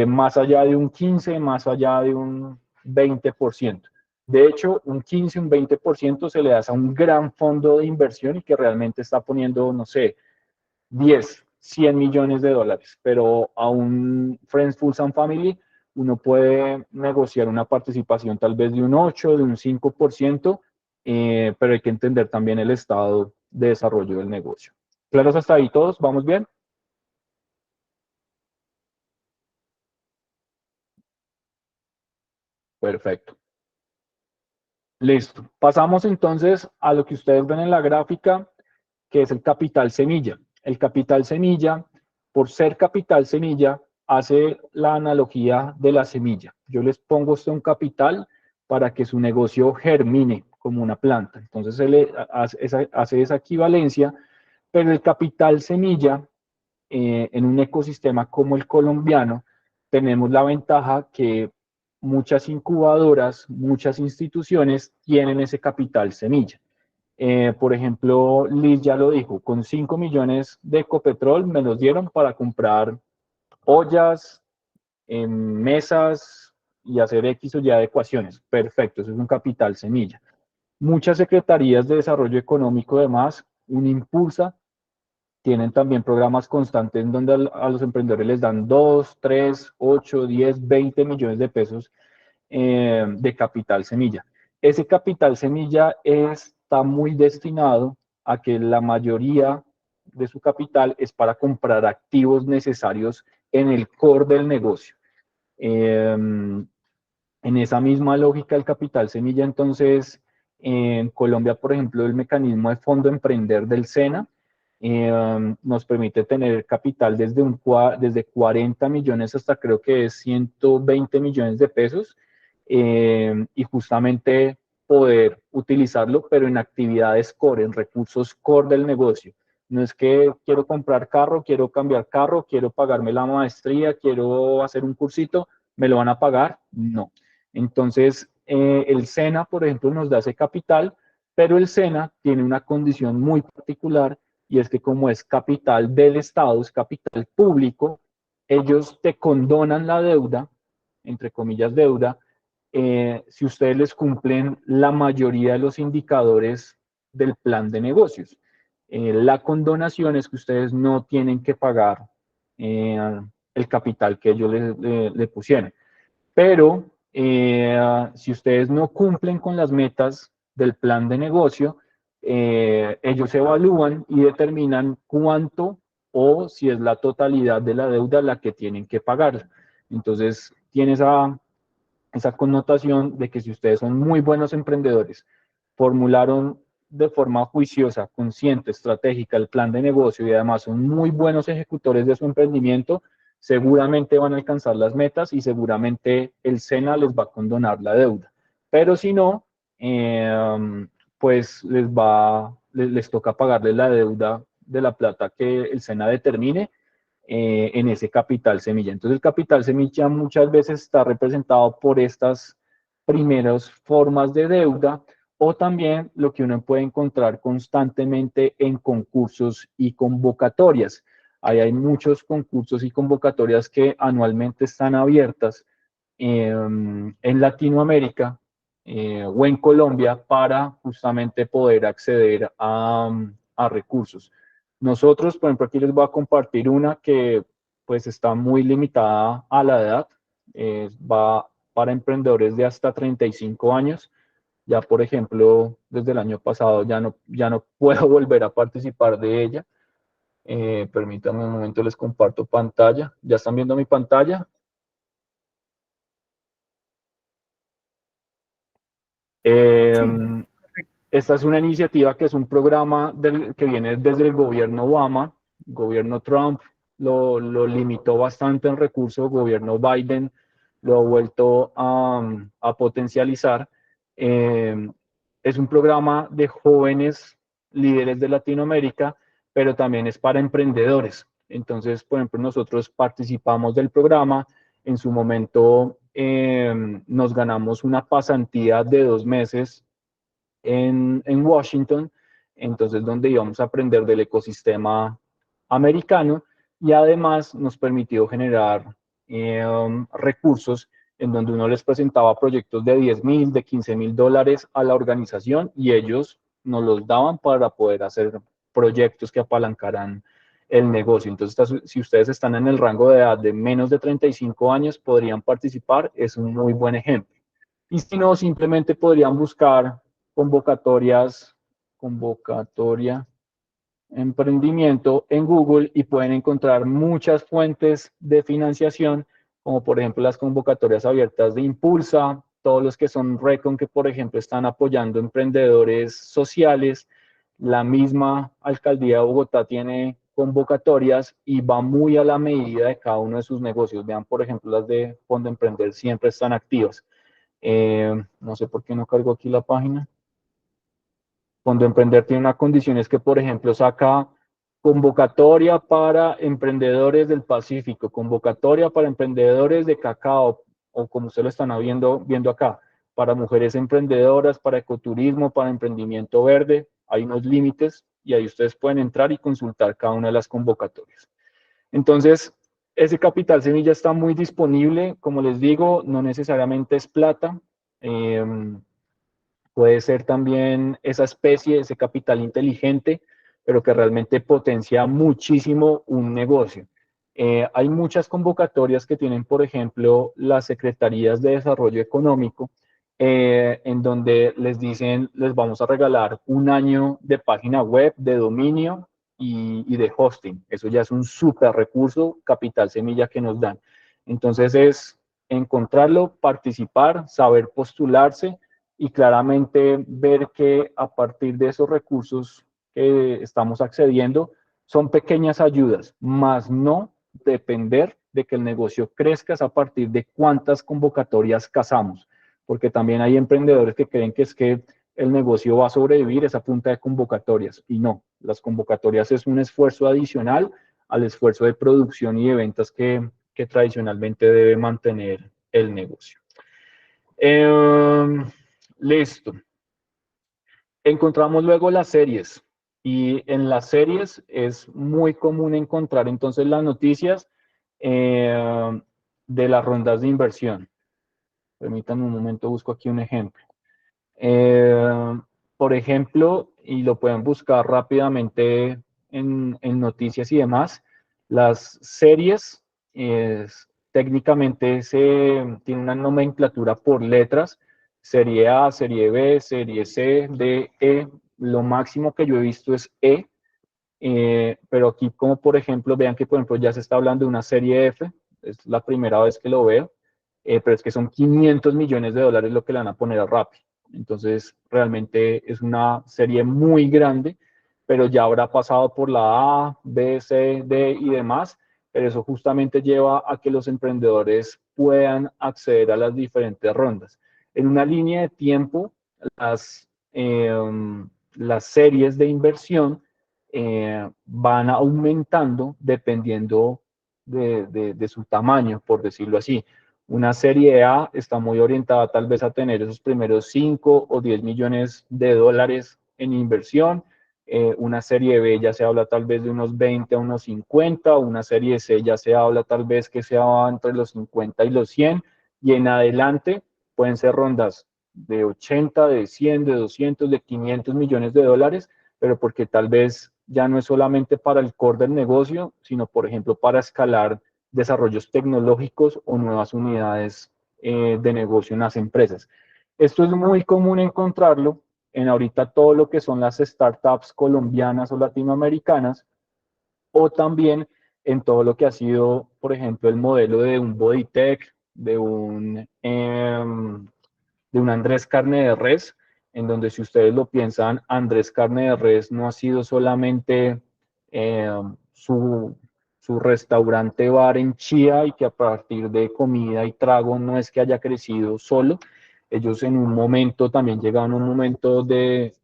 más allá de un 15, más allá de un 20%. De hecho, un 15, un 20% se le da a un gran fondo de inversión y que realmente está poniendo, no sé, 10, 100 millones de dólares, pero a un Friends, Fools and Family uno puede negociar una participación tal vez de un 8, de un 5%, pero hay que entender también el estado de desarrollo del negocio. ¿Claros hasta ahí todos? ¿Vamos bien? Perfecto. Listo. Pasamos entonces a lo que ustedes ven en la gráfica, que es el capital semilla. El capital semilla, por ser capital semilla, hace la analogía de la semilla. Yo les pongo esto un capital para que su negocio germine como una planta. Entonces se le hace esa equivalencia, pero el capital semilla, en un ecosistema como el colombiano, tenemos la ventaja que muchas incubadoras, muchas instituciones tienen ese capital semilla. Por ejemplo, Liz ya lo dijo, con 5 millones de Ecopetrol me los dieron para comprar ollas, mesas y hacer X o Y adecuaciones. Perfecto, eso es un capital semilla. Muchas secretarías de desarrollo económico, además, un impulsa, tienen también programas constantes en donde a los emprendedores les dan 2, 3, 8, 10, 20 millones de pesos de capital semilla. Ese capital semilla está muy destinado a que la mayoría de su capital es para comprar activos necesarios en el core del negocio. En esa misma lógica, el capital semilla, entonces, en Colombia, por ejemplo, el mecanismo de Fondo Emprender del SENA nos permite tener capital desde 40 millones hasta creo que es 120 millones de pesos, y justamente poder utilizarlo, pero en actividades core, en recursos core del negocio. No es que quiero comprar carro, quiero cambiar carro, quiero pagarme la maestría, quiero hacer un cursito, ¿me lo van a pagar? No. Entonces, el SENA, por ejemplo, nos da ese capital, pero el SENA tiene una condición muy particular y es que como es capital del Estado, es capital público, ellos te condonan la deuda, entre comillas deuda, si ustedes les cumplen la mayoría de los indicadores del plan de negocios. La condonación es que ustedes no tienen que pagar el capital que ellos le pusieron. Pero si ustedes no cumplen con las metas del plan de negocio, ellos evalúan y determinan cuánto o si es la totalidad de la deuda la que tienen que pagar. Entonces, tiene esa connotación de que si ustedes son muy buenos emprendedores, formularon de forma juiciosa, consciente, estratégica el plan de negocio y además son muy buenos ejecutores de su emprendimiento, seguramente van a alcanzar las metas y seguramente el SENA les va a condonar la deuda. Pero si no, pues les toca pagarles la deuda de la plata que el SENA determine en ese capital semilla. Entonces el capital semilla muchas veces está representado por estas primeras formas de deuda o también lo que uno puede encontrar constantemente en concursos y convocatorias. Ahí hay muchos concursos y convocatorias que anualmente están abiertas en Latinoamérica o en Colombia para justamente poder acceder a recursos. Nosotros, por ejemplo, aquí les voy a compartir una que pues está muy limitada a la edad, va para emprendedores de hasta 35 años. Ya, por ejemplo, desde el año pasado ya no puedo volver a participar de ella. Permítanme un momento, les comparto pantalla. ¿Ya están viendo mi pantalla? Sí. Esta es una iniciativa que es un programa que viene desde el gobierno Obama. El gobierno Trump lo limitó bastante en recursos, el gobierno Biden lo ha vuelto a potencializar. Eh, es un programa de jóvenes líderes de Latinoamérica, pero también es para emprendedores. Entonces, por ejemplo, nosotros participamos del programa. En su momento nos ganamos una pasantía de 2 meses en Washington, entonces donde íbamos a aprender del ecosistema americano y además nos permitió generar recursos en donde uno les presentaba proyectos de 10,000, de 15,000 dólares a la organización y ellos nos los daban para poder hacer proyectos que apalancaran el negocio. Entonces, si ustedes están en el rango de edad de menos de 35 años, podrían participar, es un muy buen ejemplo. Y si no, simplemente podrían buscar convocatoria emprendimiento en Google y pueden encontrar muchas fuentes de financiación, como por ejemplo las convocatorias abiertas de Impulsa, todos los que son Recon, que por ejemplo están apoyando emprendedores sociales. La misma alcaldía de Bogotá tiene convocatorias y va muy a la medida de cada uno de sus negocios. Vean, por ejemplo, las de Fondo Emprender siempre están activas. No sé por qué no cargo aquí la página. Fondo Emprender tiene una condición, es que, por ejemplo, saca convocatoria para emprendedores del Pacífico, convocatoria para emprendedores de cacao, o como ustedes lo están viendo acá, para mujeres emprendedoras, para ecoturismo, para emprendimiento verde. Hay unos límites y ahí ustedes pueden entrar y consultar cada una de las convocatorias. Entonces, ese capital semilla está muy disponible. Como les digo, no necesariamente es plata. Eh, Puede ser también esa especie, ese capital inteligente, pero que realmente potencia muchísimo un negocio. Hay muchas convocatorias que tienen, por ejemplo, las secretarías de desarrollo económico, en donde les dicen, les vamos a regalar un año de página web, de dominio y de hosting. Eso ya es un súper recurso, capital semilla que nos dan. Entonces es encontrarlo, participar, saber postularse y claramente ver que a partir de esos recursos que estamos accediendo son pequeñas ayudas, más no depender de que el negocio crezca a partir de cuántas convocatorias cazamos, porque también hay emprendedores que creen que es que el negocio va a sobrevivir esa punta de convocatorias y no, las convocatorias es un esfuerzo adicional al esfuerzo de producción y de ventas que tradicionalmente debe mantener el negocio. Listo. Encontramos luego las series y en las series es muy común encontrar entonces las noticias de las rondas de inversión. Permítanme un momento, busco aquí un ejemplo. Eh, por ejemplo, y lo pueden buscar rápidamente en noticias y demás, las series técnicamente tiene una nomenclatura por letras, serie A, serie B, serie C, D, E. Lo máximo que yo he visto es E, pero aquí como por ejemplo, vean que por ejemplo ya se está hablando de una serie F, es la primera vez que lo veo, pero es que son 500 millones de dólares lo que le van a poner a Rappi. Entonces, realmente es una serie muy grande, pero ya habrá pasado por la A, B, C, D y demás, pero eso justamente lleva a que los emprendedores puedan acceder a las diferentes rondas. En una línea de tiempo, las, eh, las series de inversión van aumentando dependiendo de su tamaño, por decirlo así. Una serie A está muy orientada tal vez a tener esos primeros 5 o 10 millones de dólares en inversión. Una serie B ya se habla tal vez de unos 20 a unos 50, una serie C ya se habla tal vez que sea entre los 50 y los 100, y en adelante pueden ser rondas de 80, de 100, de 200, de 500 millones de dólares, pero porque tal vez ya no es solamente para el core del negocio, sino, por ejemplo, para escalar desarrollos tecnológicos o nuevas unidades de negocio en las empresas. Esto es muy común encontrarlo en ahorita todo lo que son las startups colombianas o latinoamericanas, o también en todo lo que ha sido, por ejemplo, el modelo de un Bodytech, de un Andrés Carne de Res, en donde si ustedes lo piensan, Andrés Carne de Res no ha sido solamente eh, su, su restaurante bar en Chía y que a partir de comida y trago no es que haya crecido solo. Ellos en un momento también llegaron a un momento de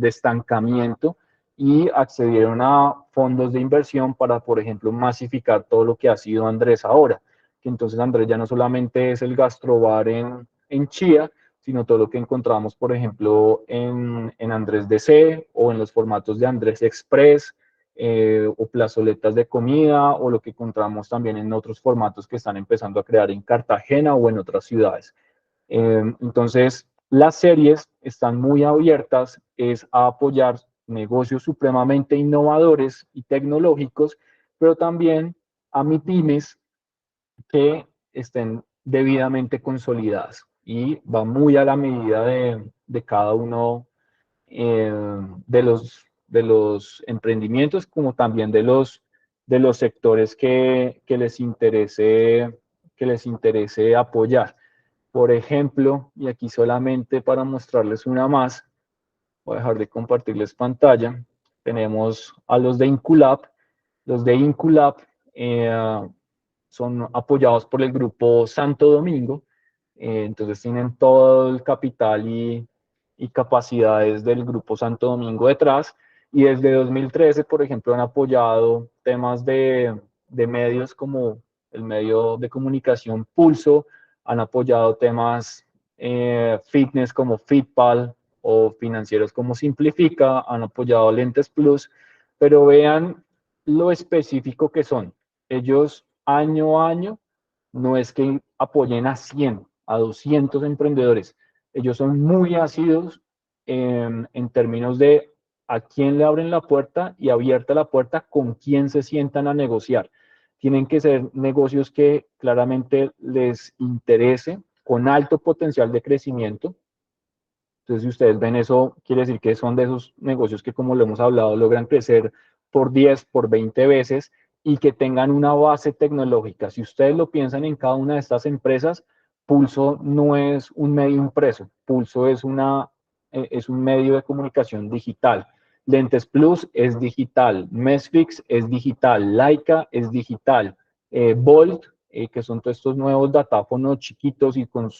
estancamiento y accedieron a fondos de inversión para, por ejemplo, masificar todo lo que ha sido Andrés ahora. Que entonces Andrés ya no solamente es el gastrobar en Chía, sino todo lo que encontramos, por ejemplo, en Andrés DC o en los formatos de Andrés Express o plazoletas de comida o lo que encontramos también en otros formatos que están empezando a crear en Cartagena o en otras ciudades. Entonces, las series están muy abiertas es a apoyar negocios supremamente innovadores y tecnológicos, pero también a MIPYMES que estén debidamente consolidadas y va muy a la medida de cada uno eh, de los emprendimientos como también de los sectores que les interese apoyar. Por ejemplo, y aquí solamente para mostrarles una más, voy a dejar de compartirles pantalla, tenemos a los de Inculab. Los de Inculab son apoyados por el grupo Santo Domingo, entonces tienen todo el capital y capacidades del grupo Santo Domingo detrás, y desde 2013, por ejemplo, han apoyado temas de medios como el medio de comunicación Pulso, han apoyado temas fitness como Fitpal o financieros como Simplifica, han apoyado Lentes Plus, pero vean lo específico que son. Ellos año a año no es que apoyen a 100, a 200 emprendedores. Ellos son muy ácidos en términos de a quién le abren la puerta y abierta la puerta, con quién se sientan a negociar. Tienen que ser negocios que claramente les interese, con alto potencial de crecimiento. Entonces, si ustedes ven eso, quiere decir que son de esos negocios que, como lo hemos hablado, logran crecer por 10, por 20 veces y que tengan una base tecnológica. Si ustedes lo piensan en cada una de estas empresas, Pulso no es un medio impreso, Pulso es un medio de comunicación digital. Lentes Plus es digital, Mesfix es digital, Laika es digital, Bolt, que son todos estos nuevos datáfonos chiquitos y con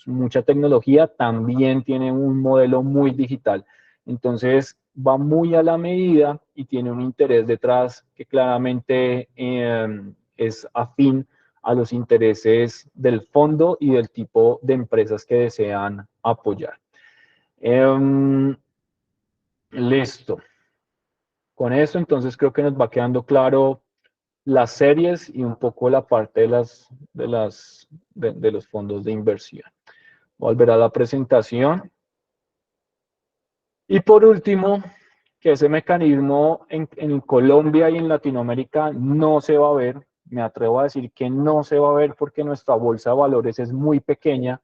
mucha tecnología, también tiene un modelo muy digital. Entonces, va muy a la medida y tiene un interés detrás que claramente es afín a los intereses del fondo y del tipo de empresas que desean apoyar. Listo. Con eso, entonces, creo que nos va quedando claro las series y un poco la parte de los fondos de inversión. Volver a la presentación. Y por último, que ese mecanismo en Colombia y en Latinoamérica no se va a ver, me atrevo a decir que no se va a ver porque nuestra bolsa de valores es muy pequeña,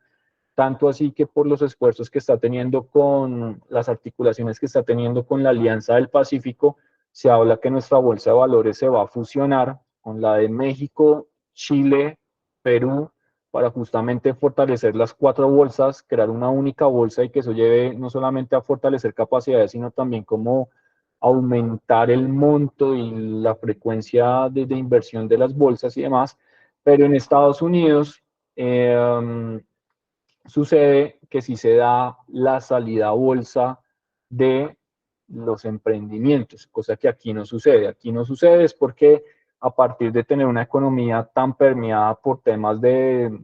tanto así que por los esfuerzos que está teniendo con las articulaciones que está teniendo con la Alianza del Pacífico, se habla que nuestra bolsa de valores se va a fusionar con la de México, Chile, Perú, para justamente fortalecer las 4 bolsas, crear una única bolsa y que eso lleve no solamente a fortalecer capacidades, sino también como aumentar el monto y la frecuencia de inversión de las bolsas y demás. Pero en Estados Unidos sucede que si se da la salida a bolsa de los emprendimientos, cosa que aquí no sucede. Aquí no sucede es porque a partir de tener una economía tan permeada por temas de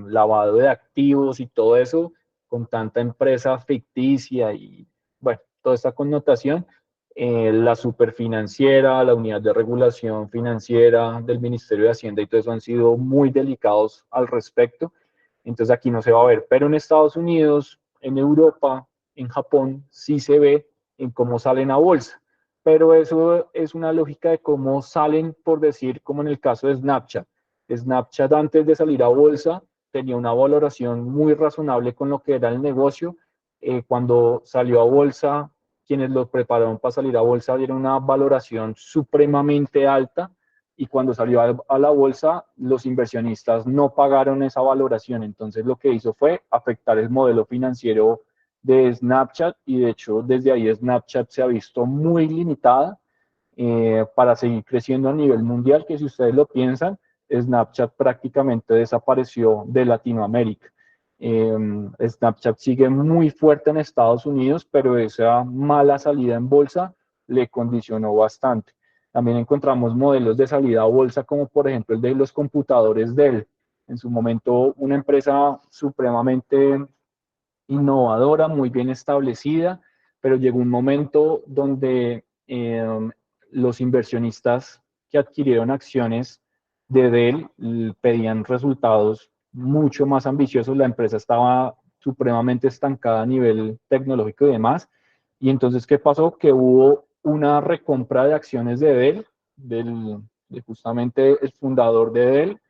lavado de activos y todo eso, con tanta empresa ficticia y, bueno, toda esta connotación, la superfinanciera, la unidad de regulación financiera del Ministerio de Hacienda y todo eso han sido muy delicados al respecto. entonces aquí no se va a ver, pero en Estados Unidos, en Europa, en Japón, sí se ve en cómo salen a bolsa, pero eso es una lógica de cómo salen, por decir, como en el caso de Snapchat. Snapchat antes de salir a bolsa tenía una valoración muy razonable con lo que era el negocio. Cuando salió a bolsa, quienes lo prepararon para salir a bolsa dieron una valoración supremamente alta y cuando salió a la bolsa, los inversionistas no pagaron esa valoración. Entonces lo que hizo fue afectar el modelo financiero de Snapchat y de hecho desde ahí Snapchat se ha visto muy limitada para seguir creciendo a nivel mundial, que si ustedes lo piensan, Snapchat prácticamente desapareció de Latinoamérica. Snapchat sigue muy fuerte en Estados Unidos, pero esa mala salida en bolsa le condicionó bastante. También encontramos modelos de salida a bolsa, como por ejemplo el de los computadores Dell. En su momento, una empresa supremamente innovadora, muy bien establecida, pero llegó un momento donde los inversionistas que adquirieron acciones de Dell pedían resultados mucho más ambiciosos. La empresa estaba supremamente estancada a nivel tecnológico y demás. Y entonces, ¿qué pasó? Que hubo una recompra de acciones de Dell, de justamente el fundador de Dell,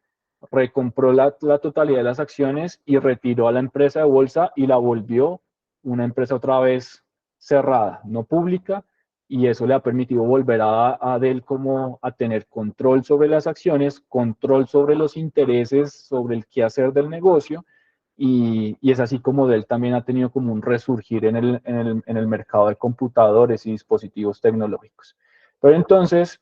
recompró la totalidad de las acciones y retiró a la empresa de bolsa y la volvió una empresa otra vez cerrada, no pública, y eso le ha permitido volver a Dell como a tener control sobre las acciones, control sobre los intereses, sobre el quehacer del negocio, y es así como Dell también ha tenido como un resurgir en el mercado de computadores y dispositivos tecnológicos. Pero entonces,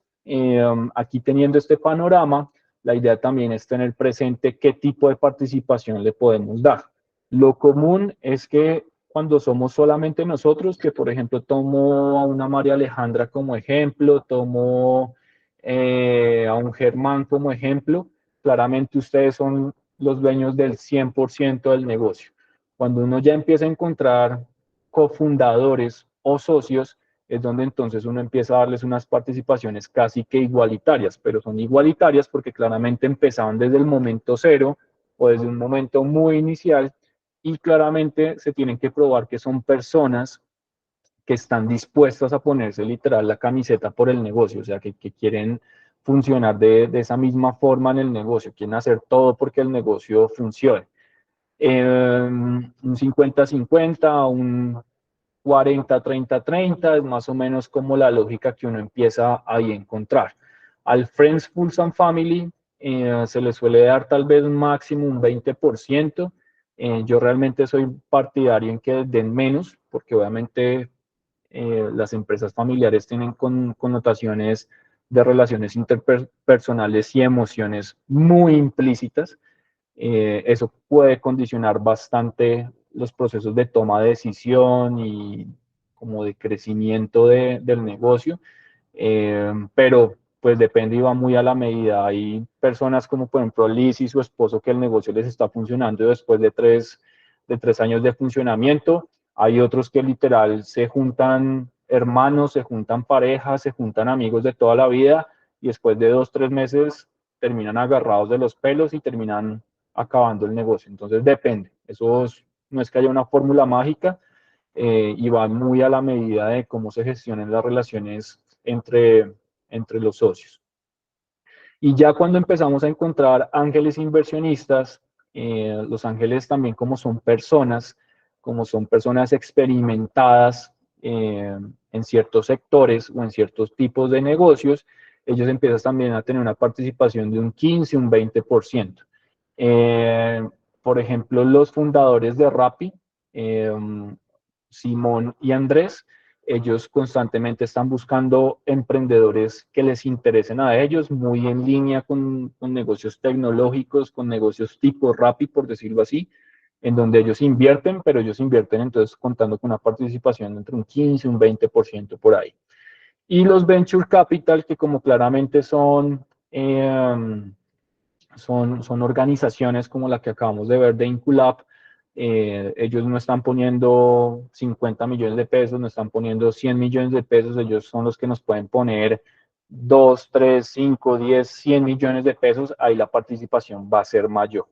aquí teniendo este panorama, la idea también es tener presente qué tipo de participación le podemos dar. Lo común es que cuando somos solamente nosotros, que por ejemplo tomo a una María Alejandra como ejemplo, tomo a un Germán como ejemplo, claramente ustedes son los dueños del 100% del negocio. Cuando uno ya empieza a encontrar cofundadores o socios, es donde entonces uno empieza a darles unas participaciones casi que igualitarias, pero son igualitarias porque claramente empezaban desde el momento cero o desde un momento muy inicial y claramente se tienen que probar que son personas que están dispuestas a ponerse literal la camiseta por el negocio, o sea, que quieren funcionar de esa misma forma en el negocio, quieren hacer todo porque el negocio funcione. Un 50-50, un 40-30-30, es más o menos como la lógica que uno empieza ahí a encontrar. Al Friends, Fools and Family se le suele dar tal vez un máximo un 20%. Yo realmente soy partidario en que den menos, porque obviamente las empresas familiares tienen connotaciones de relaciones interpersonales y emociones muy implícitas. Eso puede condicionar bastante los procesos de toma de decisión y como de crecimiento del negocio, pero pues depende y va muy a la medida. Hay personas como por ejemplo Liz y su esposo que el negocio les está funcionando después de tres años de funcionamiento. Hay otros que literal se juntan hermanos, se juntan parejas, se juntan amigos de toda la vida y después de 2, 3 meses terminan agarrados de los pelos y terminan acabando el negocio. Entonces depende. No es que haya una fórmula mágica y va muy a la medida de cómo se gestionen las relaciones entre los socios. Y ya cuando empezamos a encontrar ángeles inversionistas, los ángeles también como son personas experimentadas en ciertos sectores o en ciertos tipos de negocios, ellos empiezan también a tener una participación de un 15, un 20%. Por ejemplo, los fundadores de Rappi, eh, Simón y Andrés, ellos constantemente están buscando emprendedores que les interesen a ellos, muy en línea con negocios tecnológicos, con negocios tipo Rappi, por decirlo así, en donde ellos invierten, pero ellos invierten entonces contando con una participación entre un 15 y un 20% por ahí. Y los Venture Capital, que como claramente son organizaciones como la que acabamos de ver de Inculab. Ellos no están poniendo 50 millones de pesos, no están poniendo 100 millones de pesos, ellos son los que nos pueden poner 2, 3, 5, 10, 100 millones de pesos, ahí la participación va a ser mayor.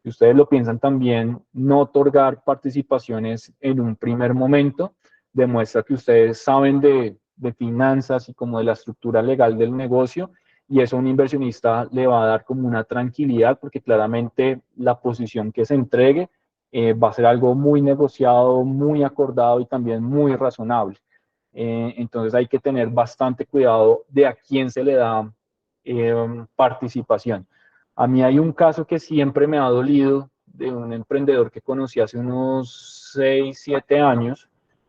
Si ustedes lo piensan también, no otorgar participaciones en un primer momento demuestra que ustedes saben de finanzas y como de la estructura legal del negocio, y eso a un inversionista le va a dar como una tranquilidad porque claramente la posición que se entregue va a ser algo muy negociado, muy acordado y también muy razonable. Entonces hay que tener bastante cuidado de a quién se le da participación. A mí hay un caso que siempre me ha dolido de un emprendedor que conocí hace unos 6, 7 años,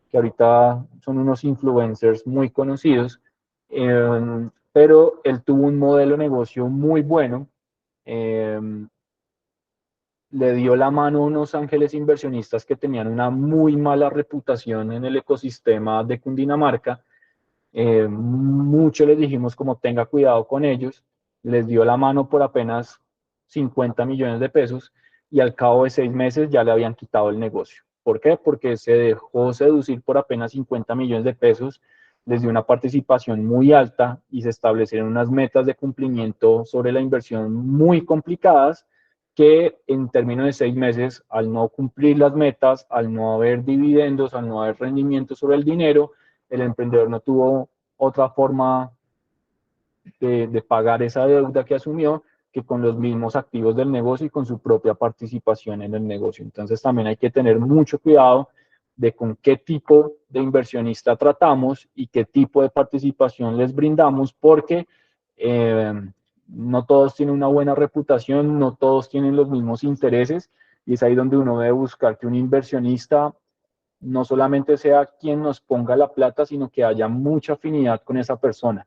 que ahorita son unos influencers muy conocidos, pero él tuvo un modelo de negocio muy bueno. eh, Le dio la mano a unos ángeles inversionistas que tenían una muy mala reputación en el ecosistema de Cundinamarca. Mucho les dijimos como tenga cuidado con ellos, les dio la mano por apenas 50 millones de pesos y al cabo de 6 meses ya le habían quitado el negocio. ¿Por qué? Porque se dejó seducir por apenas 50 millones de pesos, les dio una participación muy alta y se establecieron unas metas de cumplimiento sobre la inversión muy complicadas que en términos de 6 meses, al no cumplir las metas, al no haber dividendos, al no haber rendimiento sobre el dinero, el emprendedor no tuvo otra forma de pagar esa deuda que asumió que con los mismos activos del negocio y con su propia participación en el negocio. Entonces también hay que tener mucho cuidado de con qué tipo de inversionista tratamos y qué tipo de participación les brindamos, porque eh, no todos tienen una buena reputación, no todos tienen los mismos intereses, y es ahí donde uno debe buscar que un inversionista no solamente sea quien nos ponga la plata, sino que haya mucha afinidad con esa persona.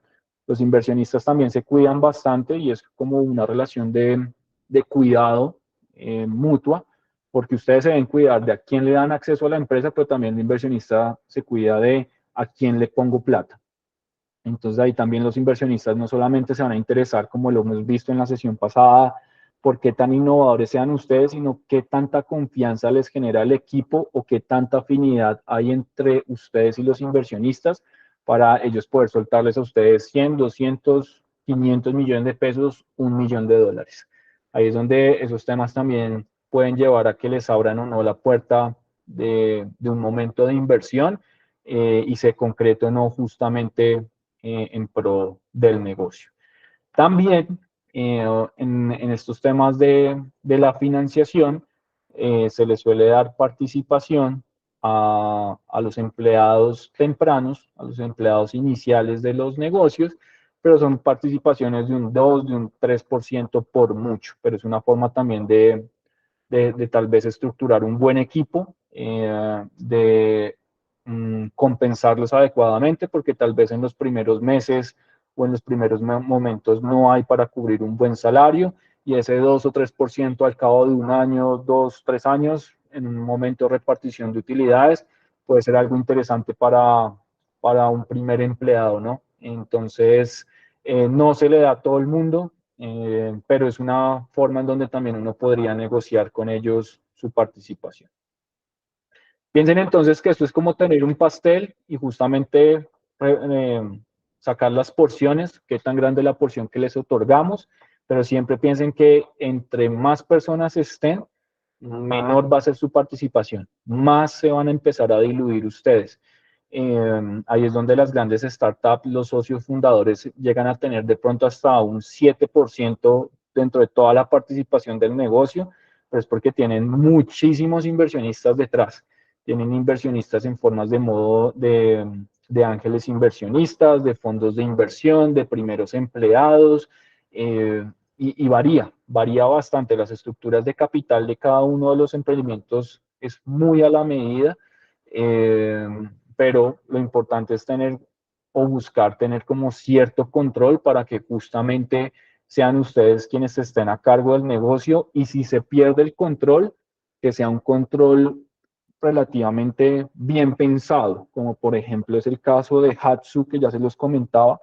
Los inversionistas también se cuidan bastante y es como una relación de cuidado mutua, porque ustedes se deben cuidar de a quién le dan acceso a la empresa, pero también el inversionista se cuida de a quién le pongo plata. Entonces ahí también los inversionistas no solamente se van a interesar, como lo hemos visto en la sesión pasada, por qué tan innovadores sean ustedes, sino qué tanta confianza les genera el equipo o qué tanta afinidad hay entre ustedes y los inversionistas para ellos poder soltarles a ustedes 100, 200, 500 millones de pesos, 1 millón de dólares. Ahí es donde esos temas también pueden llevar a que les abran o no la puerta de un momento de inversión y se concrete o no justamente en pro del negocio. También en estos temas de la financiación se le suele dar participación a los empleados tempranos, a los empleados iniciales de los negocios, pero son participaciones de un 2, de un 3% por mucho, pero es una forma también de tal vez estructurar un buen equipo, de compensarlos adecuadamente, porque tal vez en los primeros meses o en los primeros momentos no hay para cubrir un buen salario, y ese 2 o 3% al cabo de un año, 2, 3 años, en un momento de repartición de utilidades, puede ser algo interesante para un primer empleado, ¿no? Entonces, no se le da a todo el mundo, pero es una forma en donde también uno podría negociar con ellos su participación. Piensen entonces que esto es como tener un pastel y justamente sacar las porciones, qué tan grande es la porción que les otorgamos, pero siempre piensen que entre más personas estén, menor va a ser su participación, más se van a empezar a diluir ustedes. Ahí es donde las grandes startups, los socios fundadores llegan a tener de pronto hasta un 7% dentro de toda la participación del negocio, pero es porque tienen muchísimos inversionistas detrás. Tienen inversionistas en formas de modo de ángeles inversionistas, de fondos de inversión, de primeros empleados, y varía bastante. Las estructuras de capital de cada uno de los emprendimientos es muy a la medida, pero lo importante es tener o buscar tener como cierto control para que justamente sean ustedes quienes estén a cargo del negocio, y si se pierde el control, que sea un control relativamente bien pensado, como por ejemplo es el caso de Hatsu, que ya se los comentaba,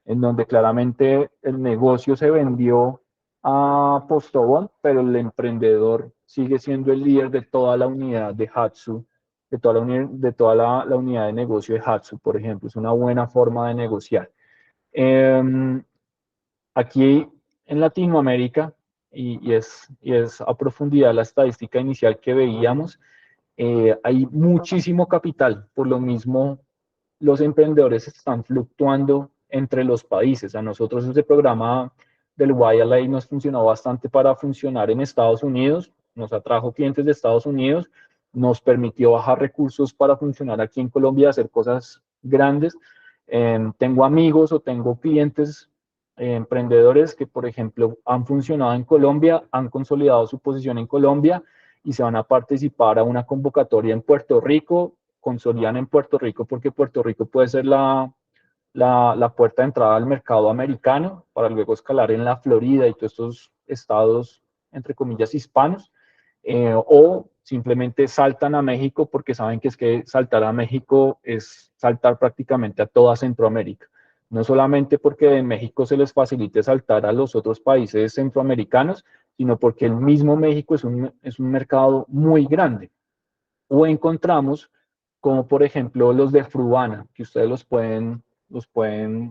en donde claramente el negocio se vendió a Postobón, pero el emprendedor sigue siendo el líder de toda la unidad de Hatsu, de toda la unidad de negocio de Hatsu, por ejemplo. Es una buena forma de negociar. Aquí en Latinoamérica y es a profundidad la estadística inicial que veíamos. Hay muchísimo capital, por lo mismo los emprendedores están fluctuando entre los países. A nosotros ese programa del YLA nos funcionó bastante para funcionar en Estados Unidos, nos atrajo clientes de Estados Unidos, nos permitió bajar recursos para funcionar aquí en Colombia, hacer cosas grandes. Tengo amigos o tengo clientes emprendedores que, por ejemplo, han funcionado en Colombia, han consolidado su posición en Colombia y se van a participar a una convocatoria en Puerto Rico, consolidan en Puerto Rico porque Puerto Rico puede ser la puerta de entrada al mercado americano para luego escalar en la Florida y todos estos estados, entre comillas, hispanos, o simplemente saltan a México porque saben que es que saltar a México es saltar prácticamente a toda Centroamérica. No solamente porque en México se les facilite saltar a los otros países centroamericanos, sino porque el mismo México es un mercado muy grande. O encontramos como por ejemplo los de Frubana, que ustedes los pueden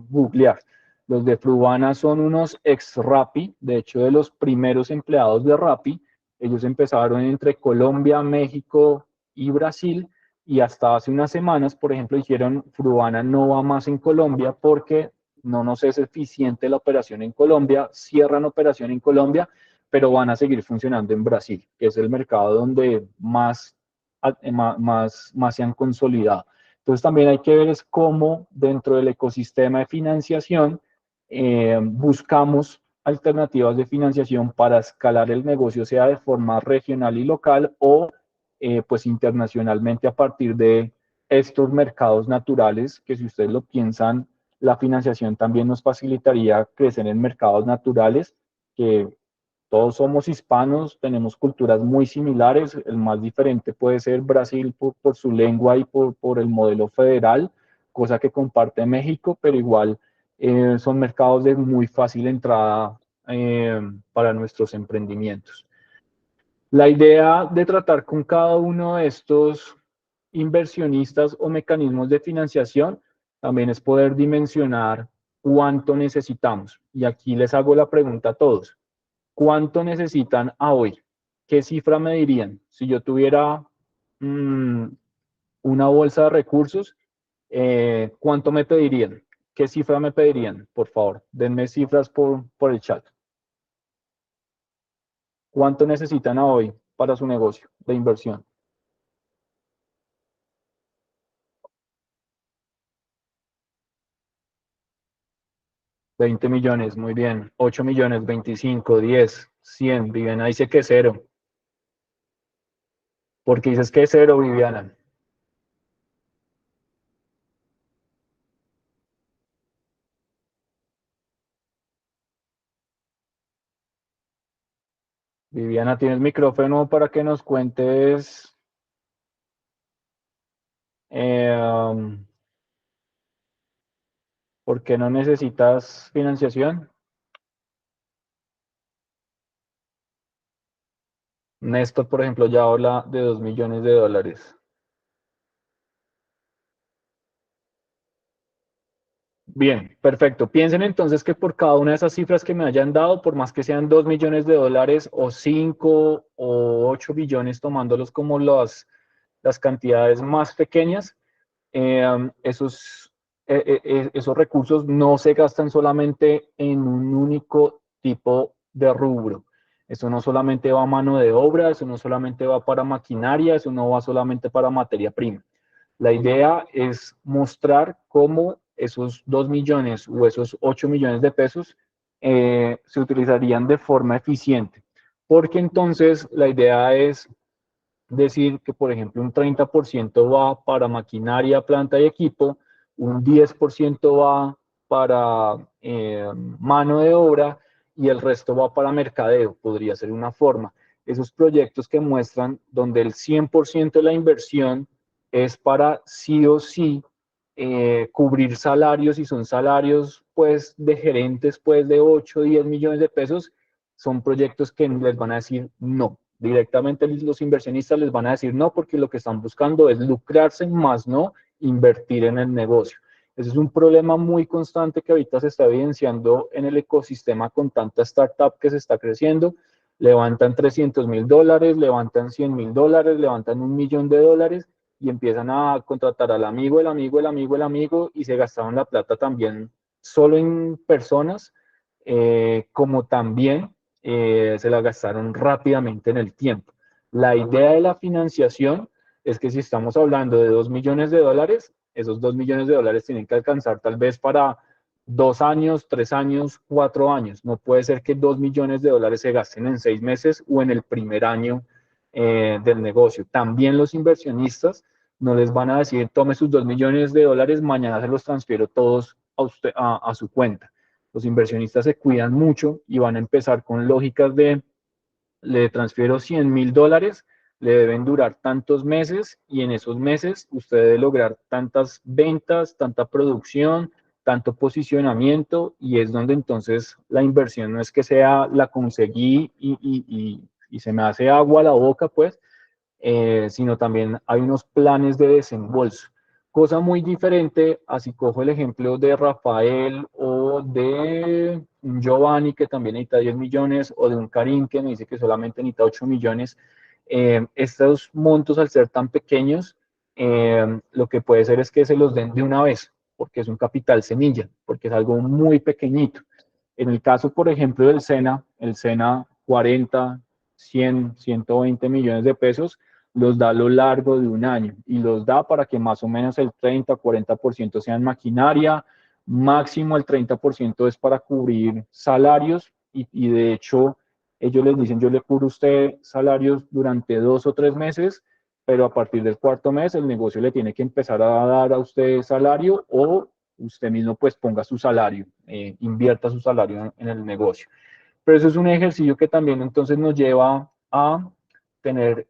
googlear. Los de Frubana son unos ex Rappi, de hecho de los primeros empleados de Rappi. Ellos empezaron entre Colombia, México y Brasil, y hasta hace unas semanas, por ejemplo, dijeron Frubana no va más en Colombia porque no nos es eficiente la operación en Colombia, cierran operación en Colombia, pero van a seguir funcionando en Brasil, que es el mercado donde más se han consolidado. Entonces también hay que ver es cómo dentro del ecosistema de financiación buscamos alternativas de financiación para escalar el negocio, sea de forma regional y local o pues internacionalmente a partir de estos mercados naturales, que si ustedes lo piensan, la financiación también nos facilitaría crecer en mercados naturales, que todos somos hispanos, tenemos culturas muy similares. El más diferente puede ser Brasil por su lengua y por el modelo federal, cosa que comparte México, pero igual son mercados de muy fácil entrada para nuestros emprendimientos. La idea de tratar con cada uno de estos inversionistas o mecanismos de financiación también es poder dimensionar cuánto necesitamos. Y aquí les hago la pregunta a todos. ¿Cuánto necesitan a hoy? ¿Qué cifra me dirían? Si yo tuviera una bolsa de recursos, ¿cuánto me pedirían? ¿Qué cifra me pedirían? Por favor, denme cifras por el chat. ¿Cuánto necesitan a hoy para su negocio de inversión? 20 millones, muy bien. 8 millones, 25, 10, 100. Viviana dice que cero. ¿Por qué dices que cero, Viviana? Viviana, tienes micrófono para que nos cuentes ¿por qué no necesitas financiación? Néstor, por ejemplo, ya habla de 2 millones de dólares. Bien, perfecto. Piensen entonces que por cada una de esas cifras que me hayan dado, por más que sean 2 millones de dólares o 5 o 8 billones, tomándolos como las cantidades más pequeñas, esos, esos recursos no se gastan solamente en un único tipo de rubro. Eso no solamente va a mano de obra, eso no solamente va para maquinaria, eso no va solamente para materia prima. La idea es mostrar cómo esos 2 millones o esos 8 millones de pesos se utilizarían de forma eficiente. Porque entonces la idea es decir que, por ejemplo, un 30% va para maquinaria, planta y equipo, un 10% va para mano de obra y el resto va para mercadeo, podría ser una forma. Esos proyectos que muestran donde el 100% de la inversión es para sí o sí cubrir salarios, y son salarios pues de gerentes pues de 8 o 10 millones de pesos, son proyectos que les van a decir no. Directamente los inversionistas les van a decir no porque lo que están buscando es lucrarse más no invertir en el negocio. Ese es un problema muy constante que ahorita se está evidenciando en el ecosistema con tanta startup que se está creciendo. levantan $300.000, levantan $100.000, levantan $1.000.000 y empiezan a contratar al amigo, el amigo, el amigo, el amigo, y se gastaron la plata también solo en personas, como también se la gastaron rápidamente en el tiempo. La idea de la financiación es que si estamos hablando de $2.000.000, esos $2.000.000 tienen que alcanzar tal vez para 2 años, 3 años, 4 años. No puede ser que $2.000.000 se gasten en 6 meses o en el primer año del negocio. También los inversionistas no les van a decir, tome sus $2.000.000, mañana se los transfiero todos a su cuenta. Los inversionistas se cuidan mucho y van a empezar con lógicas de, le transfiero $100.000, le deben durar tantos meses y en esos meses usted debe lograr tantas ventas, tanta producción, tanto posicionamiento, y es donde entonces la inversión no es que sea la conseguí y se me hace agua a la boca, pues, sino también hay unos planes de desembolso. Cosa muy diferente, así cojo el ejemplo de Rafael o de un Giovanni que también necesita 10 millones, o de un Karim que me dice que solamente necesita 8 millones. Estos montos, al ser tan pequeños, lo que puede ser es que se los den de una vez, porque es un capital semilla, porque es algo muy pequeñito. En el caso, por ejemplo, del SENA, el SENA 40, 100, 120 millones de pesos, los da a lo largo de un año y los da para que más o menos el 30-40% sean maquinaria, máximo el 30% es para cubrir salarios y de hecho ellos les dicen, yo le cubro a usted salarios durante 2 o 3 meses, pero a partir del cuarto mes el negocio le tiene que empezar a dar a usted salario, o usted mismo pues ponga su salario, invierta su salario en el negocio. Pero eso es un ejercicio que también entonces nos lleva a tener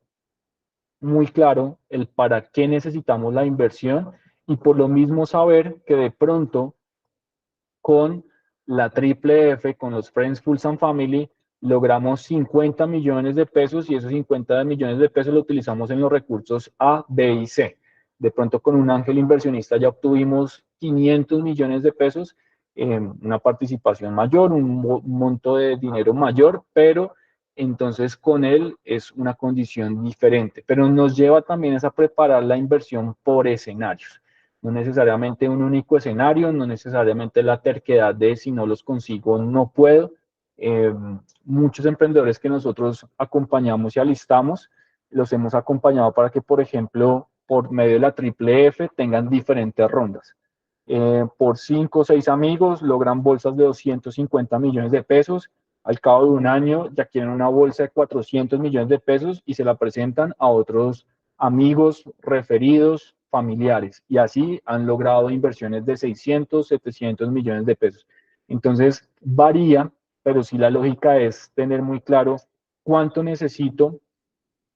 muy claro el para qué necesitamos la inversión, y por lo mismo saber que de pronto con la triple F, con los Friends, Fools and Family, logramos 50 millones de pesos y esos 50 millones de pesos lo utilizamos en los recursos A, B y C. De pronto con un ángel inversionista ya obtuvimos 500 millones de pesos, una participación mayor, un monto de dinero mayor, pero entonces con él es una condición diferente. Pero nos lleva también a preparar la inversión por escenarios. No necesariamente un único escenario, no necesariamente la terquedad de si no los consigo, no puedo. Eh, Muchos emprendedores que nosotros acompañamos y alistamos, los hemos acompañado para que, por ejemplo, por medio de la triple F tengan diferentes rondas. Por 5 o 6 amigos logran bolsas de 250 millones de pesos. Al cabo de un año ya quieren una bolsa de 400 millones de pesos y se la presentan a otros amigos, referidos, familiares. Y así han logrado inversiones de 600, 700 millones de pesos. Entonces varía, pero sí la lógica es tener muy claro cuánto necesito,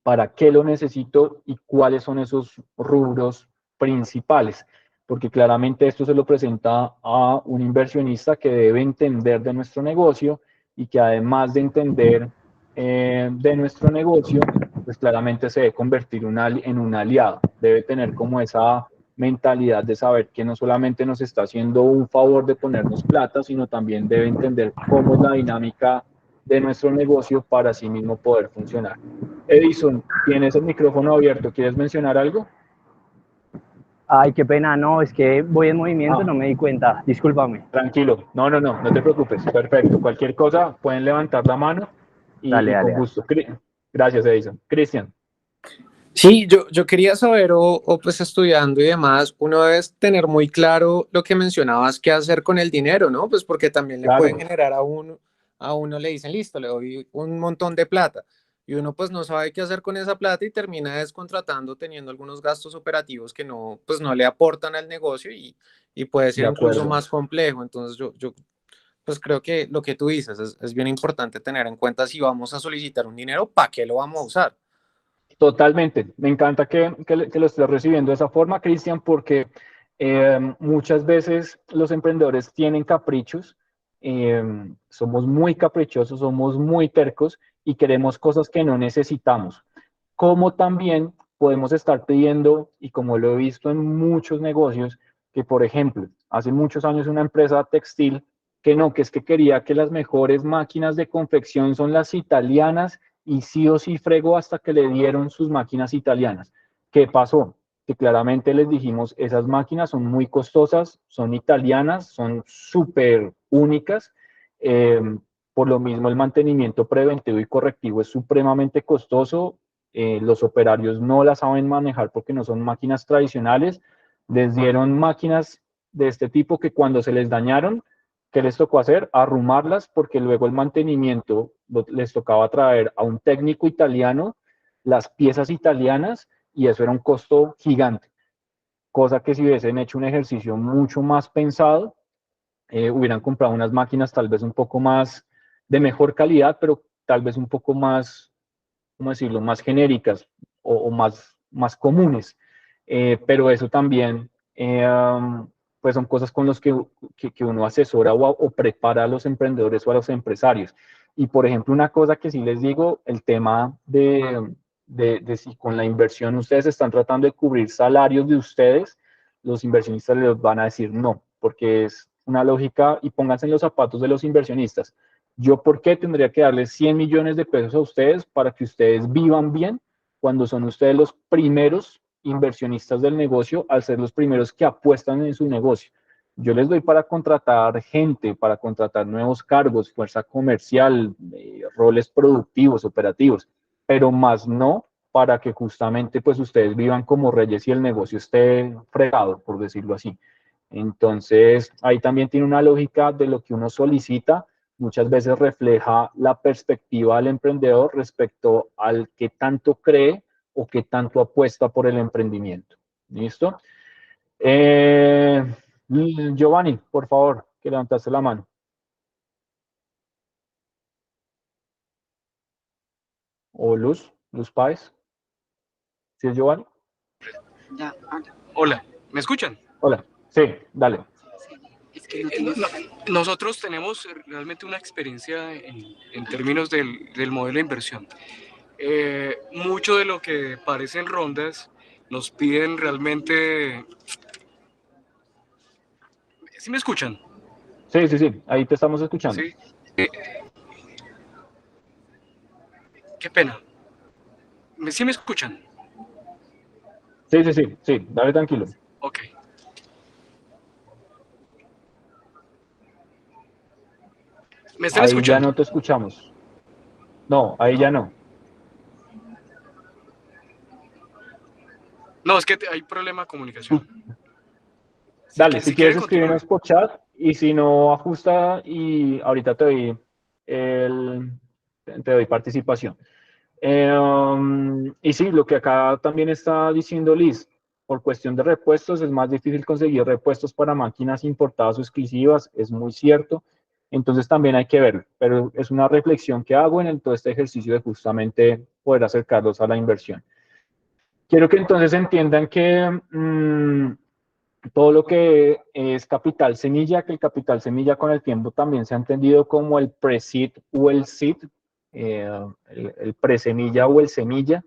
para qué lo necesito y cuáles son esos rubros principales, porque claramente esto se lo presenta a un inversionista que debe entender de nuestro negocio y que además de entender de nuestro negocio, pues claramente se debe convertir en un aliado, debe tener como esa mentalidad de saber que no solamente nos está haciendo un favor de ponernos plata, sino también debe entender cómo es la dinámica de nuestro negocio para así mismo poder funcionar. Edison, tienes el micrófono abierto, ¿quieres mencionar algo? Ay, qué pena, no, es que voy en movimiento, no Ah, me di cuenta, discúlpame. tranquilo, no te preocupes, perfecto. Cualquier cosa pueden levantar la mano Dale, y dale, con dale. gusto. Gracias, Edison. Cristian. Sí, yo quería saber, o pues estudiando y demás, uno debe tener muy claro lo que mencionabas, qué hacer con el dinero, ¿no? Pues porque también le pueden Claro, generar a uno le dicen, listo, le doy un montón de plata, y uno pues no sabe qué hacer con esa plata y termina descontratando, teniendo algunos gastos operativos que no, pues no le aportan al negocio y puede ser de incluso acuerdo. más complejo. Entonces yo pues creo que lo que tú dices es bien importante tener en cuenta si vamos a solicitar un dinero, ¿para qué lo vamos a usar? Totalmente. Me encanta que lo estés recibiendo de esa forma, Cristian, porque muchas veces los emprendedores tienen caprichos, eh, somos muy caprichosos, somos muy tercos y queremos cosas que no necesitamos. Como también podemos estar pidiendo, y como lo he visto en muchos negocios, que por ejemplo, hace muchos años una empresa textil que no, que es que quería que las mejores máquinas de confección son las italianas y sí o sí fregó hasta que le dieron sus máquinas italianas. ¿Qué pasó? Que claramente les dijimos, esas máquinas son muy costosas, son italianas, son súper únicas, eh, por lo mismo el mantenimiento preventivo y correctivo es supremamente costoso, los operarios no las saben manejar porque no son máquinas tradicionales, les dieron máquinas de este tipo que cuando se les dañaron, ¿qué les tocó hacer? Arrumarlas porque luego el mantenimiento les tocaba traer a un técnico italiano las piezas italianas y eso era un costo gigante, cosa que si hubiesen hecho un ejercicio mucho más pensado, hubieran comprado unas máquinas tal vez un poco más de mejor calidad, pero tal vez un poco más, ¿cómo decirlo?, más genéricas o más comunes. Pero eso también, pues son cosas con las que uno asesora o prepara a los emprendedores o a los empresarios. Y por ejemplo, una cosa que sí les digo, el tema de si con la inversión ustedes están tratando de cubrir salarios de ustedes, los inversionistas les van a decir no, porque es una lógica, y pónganse en los zapatos de los inversionistas. ¿Yo por qué tendría que darles 100 millones de pesos a ustedes para que ustedes vivan bien cuando son ustedes los primeros inversionistas del negocio al ser los primeros que apuestan en su negocio? Yo les doy para contratar gente, para contratar nuevos cargos, fuerza comercial, roles productivos, operativos, pero más no para que justamente pues ustedes vivan como reyes y el negocio esté fregado, por decirlo así. Entonces, ahí también tiene una lógica de lo que uno solicita, muchas veces refleja la perspectiva del emprendedor respecto al que tanto cree o que tanto apuesta por el emprendimiento. ¿Listo? Eh, Giovanni, por favor, que levantaste la mano. O Luz Páez. ¿Sí es Giovanni? Ya. Hola, ¿me escuchan? Hola, sí, dale. Nosotros tenemos realmente una experiencia en términos del modelo de inversión. Mucho de lo que parecen rondas nos piden realmente... ¿Sí me escuchan? Sí, ahí te estamos escuchando. Sí. Qué pena. ¿Sí me escuchan? Sí, dale tranquilo. Ok. ¿Me están Ahí ya escuchando? no te escuchamos. No, ahí ya no. No, es que hay problema de comunicación. Dale, si Si quieres quieren, continúen. escríbenos por chat y si no ajusta y ahorita te doy participación. Y sí, lo que acá también está diciendo Liz, por cuestión de repuestos es más difícil conseguir repuestos para máquinas importadas o exclusivas, es muy cierto. Entonces también hay que verlo, pero es una reflexión que hago en todo este ejercicio de justamente poder acercarlos a la inversión. Quiero que entonces entiendan que todo lo que es capital semilla, que el capital semilla con el tiempo también se ha entendido como el pre-seed o el seed, el pre-semilla o el semilla.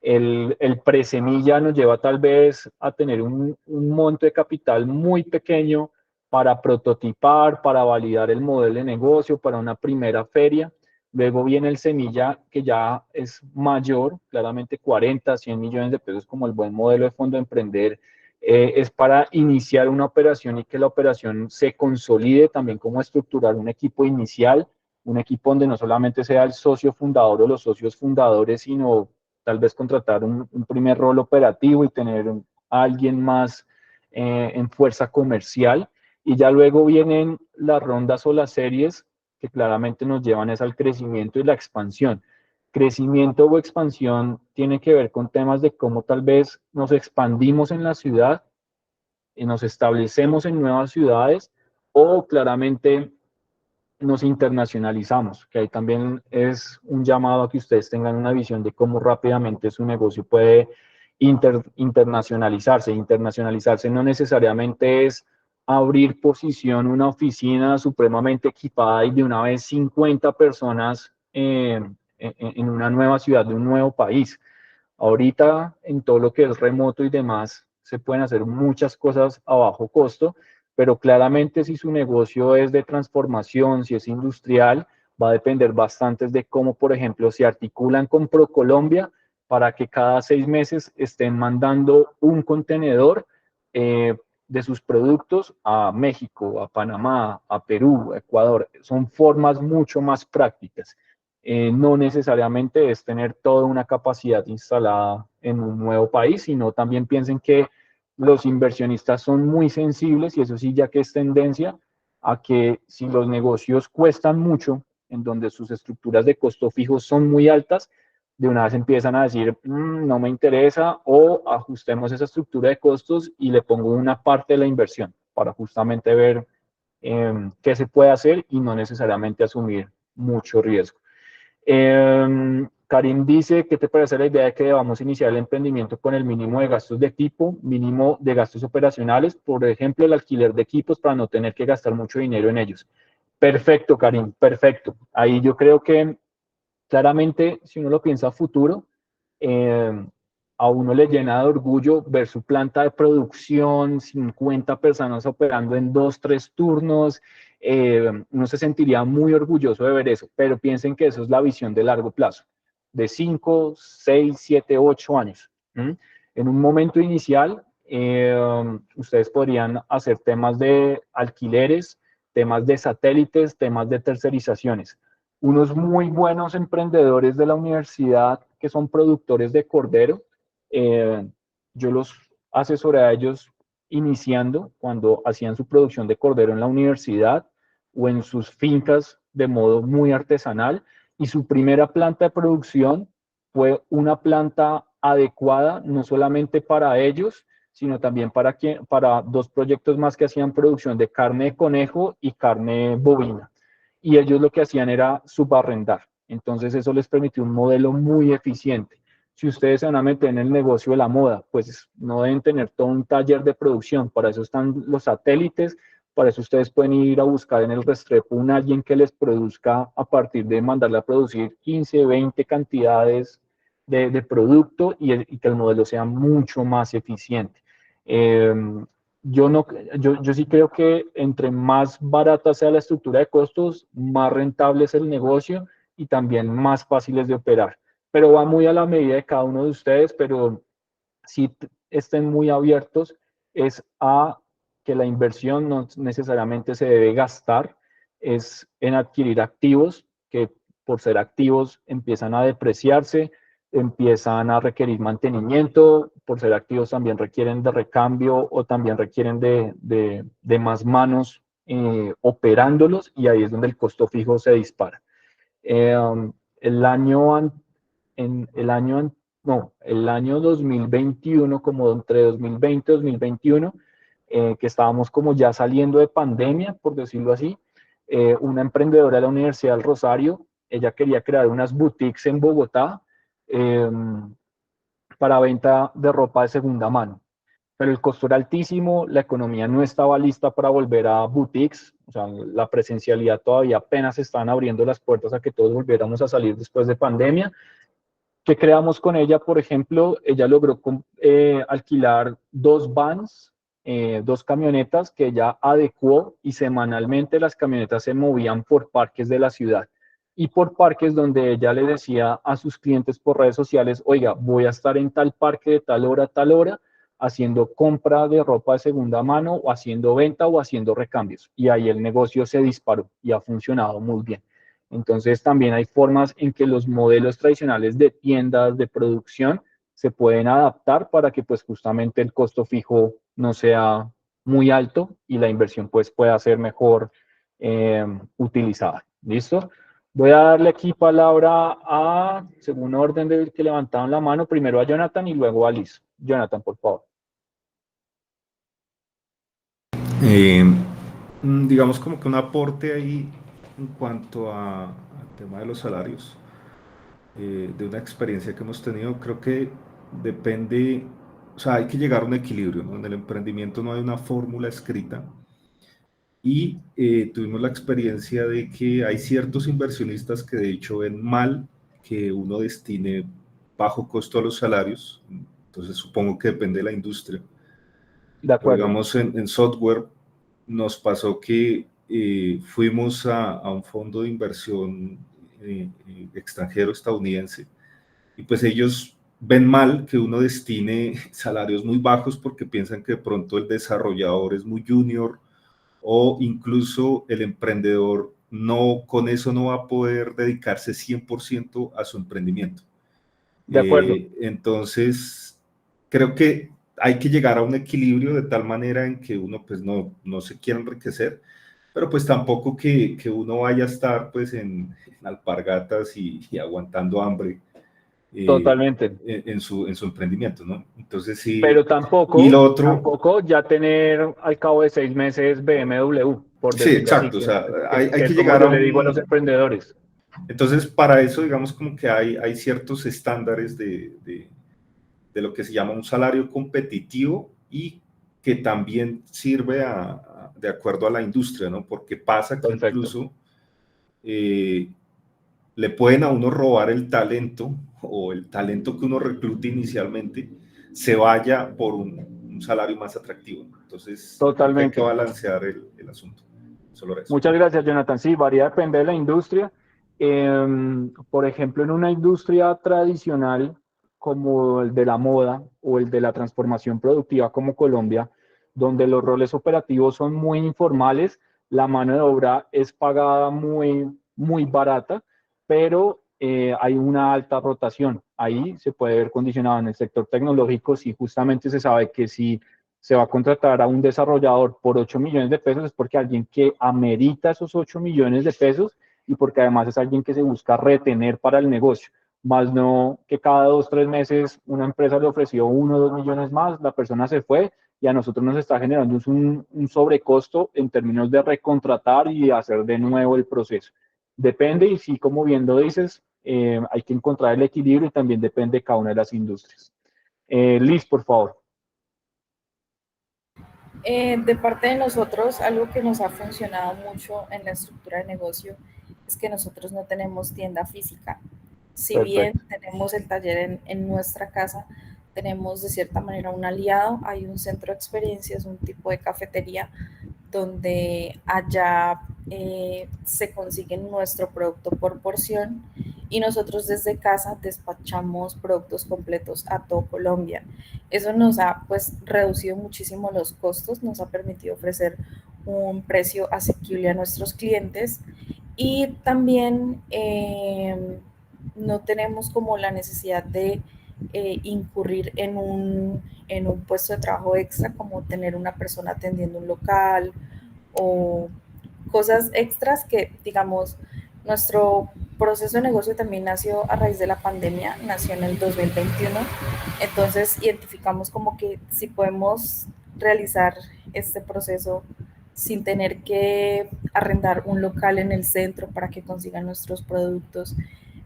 El pre-semilla nos lleva tal vez a tener un monto de capital muy pequeño para prototipar, para validar el modelo de negocio, para una primera feria. Luego viene el semilla, que ya es mayor, claramente 40, 100 millones de pesos como el buen modelo de fondo de emprender. Es para iniciar una operación y que la operación se consolide, también como estructurar un equipo inicial, un equipo donde no solamente sea el socio fundador o los socios fundadores, sino tal vez contratar un primer rol operativo y tener a alguien más en fuerza comercial. Y ya luego vienen las rondas o las series que claramente nos llevan es al crecimiento y la expansión. Crecimiento o expansión tiene que ver con temas de cómo tal vez nos expandimos en la ciudad y nos establecemos en nuevas ciudades o claramente nos internacionalizamos, que ahí también es un llamado a que ustedes tengan una visión de cómo rápidamente su negocio puede internacionalizarse. Internacionalizarse no necesariamente es abrir posición, una oficina supremamente equipada y de una vez 50 personas en una nueva ciudad de un nuevo país. Ahorita, en todo lo que es remoto y demás, se pueden hacer muchas cosas a bajo costo pero claramente si su negocio es de transformación, si es industrial, va a depender bastante de cómo, por ejemplo, se articulan con ProColombia para que cada 6 meses estén mandando un contenedor de sus productos a México, a Panamá, a Perú, a Ecuador. Son formas mucho más prácticas. No necesariamente es tener toda una capacidad instalada en un nuevo país, sino también piensen que los inversionistas son muy sensibles, y eso sí ya que es tendencia, a que si los negocios cuestan mucho, en donde sus estructuras de costo fijo son muy altas, de una vez empiezan a decir, no me interesa, o ajustemos esa estructura de costos y le pongo una parte de la inversión para justamente ver qué se puede hacer y no necesariamente asumir mucho riesgo. Karim dice, ¿qué te parece la idea de que debamos iniciar el emprendimiento con el mínimo de gastos de equipo, mínimo de gastos operacionales, por ejemplo, el alquiler de equipos para no tener que gastar mucho dinero en ellos? Perfecto, Karim, perfecto. Ahí yo creo que claramente, si uno lo piensa a futuro, eh, a uno le llena de orgullo ver su planta de producción, 50 personas operando en 2, 3 turnos. Uno se sentiría muy orgulloso de ver eso, pero piensen que eso es la visión de largo plazo, de 5, 6, 7, 8 años. En un momento inicial, ustedes podrían hacer temas de alquileres, temas de satélites, temas de tercerizaciones. Unos muy buenos emprendedores de la universidad que son productores de cordero, yo los asesoré a ellos iniciando cuando hacían su producción de cordero en la universidad o en sus fincas de modo muy artesanal, y su primera planta de producción fue una planta adecuada no solamente para ellos, sino también para 2 proyectos más que hacían producción de carne de conejo y carne bovina. Y ellos lo que hacían era subarrendar. Entonces eso les permitió un modelo muy eficiente. Si ustedes se van a meter en el negocio de la moda, pues no deben tener todo un taller de producción. Para eso están los satélites, para eso ustedes pueden ir a buscar en el Restrepo un alguien que les produzca a partir de mandarle a producir 15, 20 cantidades de producto, y que el modelo sea mucho más eficiente. Eh, yo, no, yo sí creo que entre más barata sea la estructura de costos, más rentable es el negocio y también más fácil es de operar. Pero va muy a la medida de cada uno de ustedes, pero sí estén muy abiertos es a que la inversión no necesariamente se debe gastar, es en adquirir activos que por ser activos empiezan a depreciarse, empiezan a requerir mantenimiento, por ser activos también requieren de recambio o también requieren de más manos operándolos, y ahí es donde el costo fijo se dispara. Eh, el año, en, el año, no, el año 2021, como entre 2020 y 2021, que estábamos como ya saliendo de pandemia, por decirlo así, una emprendedora de la Universidad del Rosario, ella quería crear unas boutiques en Bogotá eh, para venta de ropa de segunda mano, pero el costo era altísimo, la economía no estaba lista para volver a boutiques, o sea, la presencialidad todavía apenas estaban abriendo las puertas a que todos volviéramos a salir después de pandemia. ¿Qué creamos con ella? Por ejemplo, ella logró alquilar 2 vans, 2 camionetas que ella adecuó, y semanalmente las camionetas se movían por parques de la ciudad y por parques donde ella le decía a sus clientes por redes sociales, oiga, voy a estar en tal parque de tal hora, haciendo compra de ropa de segunda mano o haciendo venta o haciendo recambios. Y ahí el negocio se disparó y ha funcionado muy bien. Entonces también hay formas en que los modelos tradicionales de tiendas de producción se pueden adaptar para que pues justamente el costo fijo no sea muy alto y la inversión pues pueda ser mejor utilizada. ¿Listo? Voy a darle aquí palabra a, según orden del que levantaron la mano, primero a Jonathan y luego a Liz. Jonathan, por favor. Eh, digamos como que un aporte ahí en cuanto al tema de los salarios, de una experiencia que hemos tenido, creo que depende, o sea, hay que llegar a un equilibrio, ¿no? En el emprendimiento no hay una fórmula escrita, y tuvimos la experiencia de que hay ciertos inversionistas que de hecho ven mal que uno destine bajo costo a los salarios, entonces supongo que depende de la industria. De Pero acuerdo. digamos en software, nos pasó que fuimos a un fondo de inversión extranjero estadounidense y pues ellos ven mal que uno destine salarios muy bajos porque piensan que de pronto el desarrollador es muy junior o incluso el emprendedor no, con eso no va a poder dedicarse 100% a su emprendimiento. De acuerdo. Entonces, creo que hay que llegar a un equilibrio de tal manera en que uno pues no se quiera enriquecer, pero pues tampoco que uno vaya a estar pues en alpargatas y aguantando hambre Totalmente. en su emprendimiento, ¿no? Entonces sí, Pero y lo tampoco, otro, tampoco ya tener al cabo de 6 meses BMW, por sí, decirlo así, exacto, o sea, hay que que es como llegar yo a le digo a los un... emprendedores. Entonces, para eso, digamos, como que hay ciertos estándares de lo que se llama un salario competitivo y que también sirve de acuerdo a la industria, ¿no? Porque pasa que Perfecto. incluso le pueden a uno robar el talento o el talento que uno reclute inicialmente se vaya por un salario más atractivo. Entonces, creo que hay que Totalmente. balancear el asunto. Solo eso. Muchas gracias, Jonathan. Sí, varía, depende de la industria. Por ejemplo, en una industria tradicional como el de la moda o el de la transformación productiva como Colombia, donde los roles operativos son muy informales, la mano de obra es pagada muy barata, pero hay una alta rotación. Ahí se puede ver condicionado en el sector tecnológico si justamente se sabe que si se va a contratar a un desarrollador por 8 millones de pesos es porque alguien que amerita esos 8 millones de pesos y porque además es alguien que se busca retener para el negocio, más no que cada 2, 3 meses una empresa le ofreció 1 o 2 millones más, la persona se fue y a nosotros nos está generando un sobrecosto en términos de recontratar y hacer de nuevo el proceso. Depende y sí, como bien lo dices, hay que encontrar el equilibrio y también depende de cada una de las industrias. Liz, por favor. De parte de nosotros, algo que nos ha funcionado mucho en la estructura de negocio es que nosotros no tenemos tienda física. Si bien Perfecto. tenemos el taller en nuestra casa, tenemos de cierta manera un aliado, hay un centro de experiencias, un tipo de cafetería donde allá se consigue nuestro producto por porción y nosotros desde casa despachamos productos completos a todo Colombia. Eso nos ha pues reducido muchísimo los costos, nos ha permitido ofrecer un precio asequible a nuestros clientes y también no tenemos como la necesidad de incurrir en un puesto de trabajo extra como tener una persona atendiendo un local o cosas extras que, digamos, nuestro proceso de negocio también nació a raíz de la pandemia, nació en el 2021, entonces identificamos como que si podemos realizar este proceso sin tener que arrendar un local en el centro para que consigan nuestros productos,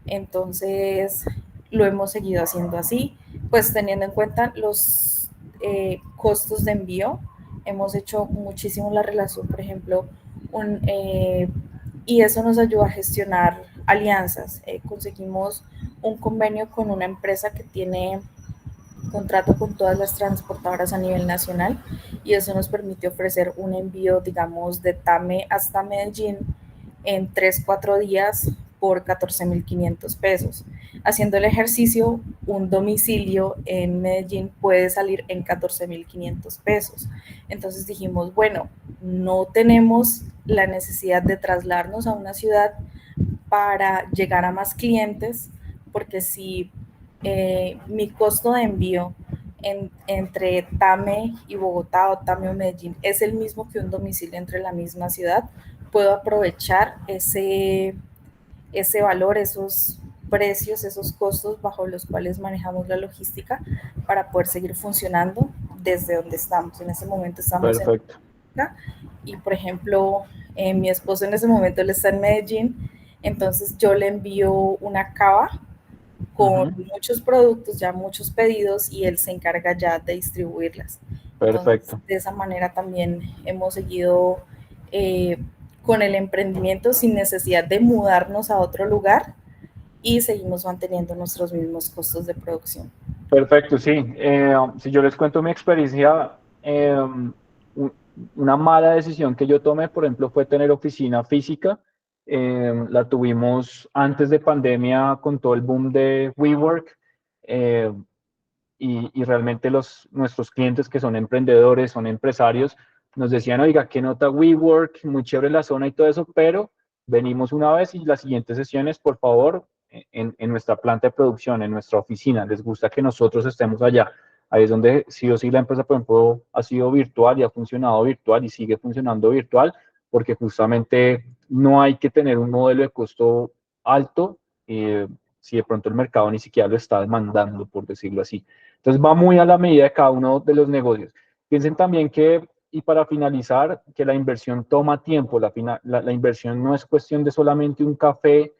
entonces lo hemos seguido haciendo así, pues teniendo en cuenta los costos de envío, hemos hecho muchísimo la relación, por ejemplo, y eso nos ayuda a gestionar alianzas. Conseguimos un convenio con una empresa que tiene contrato con todas las transportadoras a nivel nacional y eso nos permite ofrecer un envío, digamos, de Tame hasta Medellín en 3, 4 días por 14.500 pesos. Haciendo el ejercicio, un domicilio en Medellín puede salir en 14.500 pesos. Entonces dijimos, bueno, no tenemos la necesidad de trasladarnos a una ciudad para llegar a más clientes, porque si mi costo de envío entre Tame y Bogotá o Tame o Medellín es el mismo que un domicilio entre la misma ciudad, puedo aprovechar ese valor, esos precios, esos costos bajo los cuales manejamos la logística para poder seguir funcionando desde donde estamos. En ese momento estamos en Perfecto. y, por ejemplo, mi esposo en ese momento él está en Medellín, entonces yo le envío una cava con muchos productos, ya muchos pedidos, y él se encarga ya de distribuirlas. Entonces, Perfecto. de esa manera también hemos seguido con el emprendimiento sin necesidad de mudarnos a otro lugar y seguimos manteniendo nuestros mismos costos de producción. Perfecto, sí. Si yo les cuento mi experiencia, una una mala decisión que yo tomé, por ejemplo, fue tener oficina física. La tuvimos antes de pandemia con todo el boom de WeWork. eh, y realmente nuestros clientes que son emprendedores, son empresarios, nos decían, oiga, qué nota WeWork, muy chévere la zona y todo eso, pero venimos una vez y las siguientes sesiones, por favor, en nuestra planta de producción, en nuestra oficina, les gusta que nosotros estemos allá. Ahí es donde sí o sí la empresa, por ejemplo, ha sido virtual y ha funcionado virtual y sigue funcionando virtual, porque justamente no hay que tener un modelo de costo alto si de pronto el mercado ni siquiera lo está demandando, por decirlo así. Entonces va muy a la medida de cada uno de los negocios. Piensen también que, y para finalizar, que la inversión toma tiempo. La inversión no es cuestión de solamente un café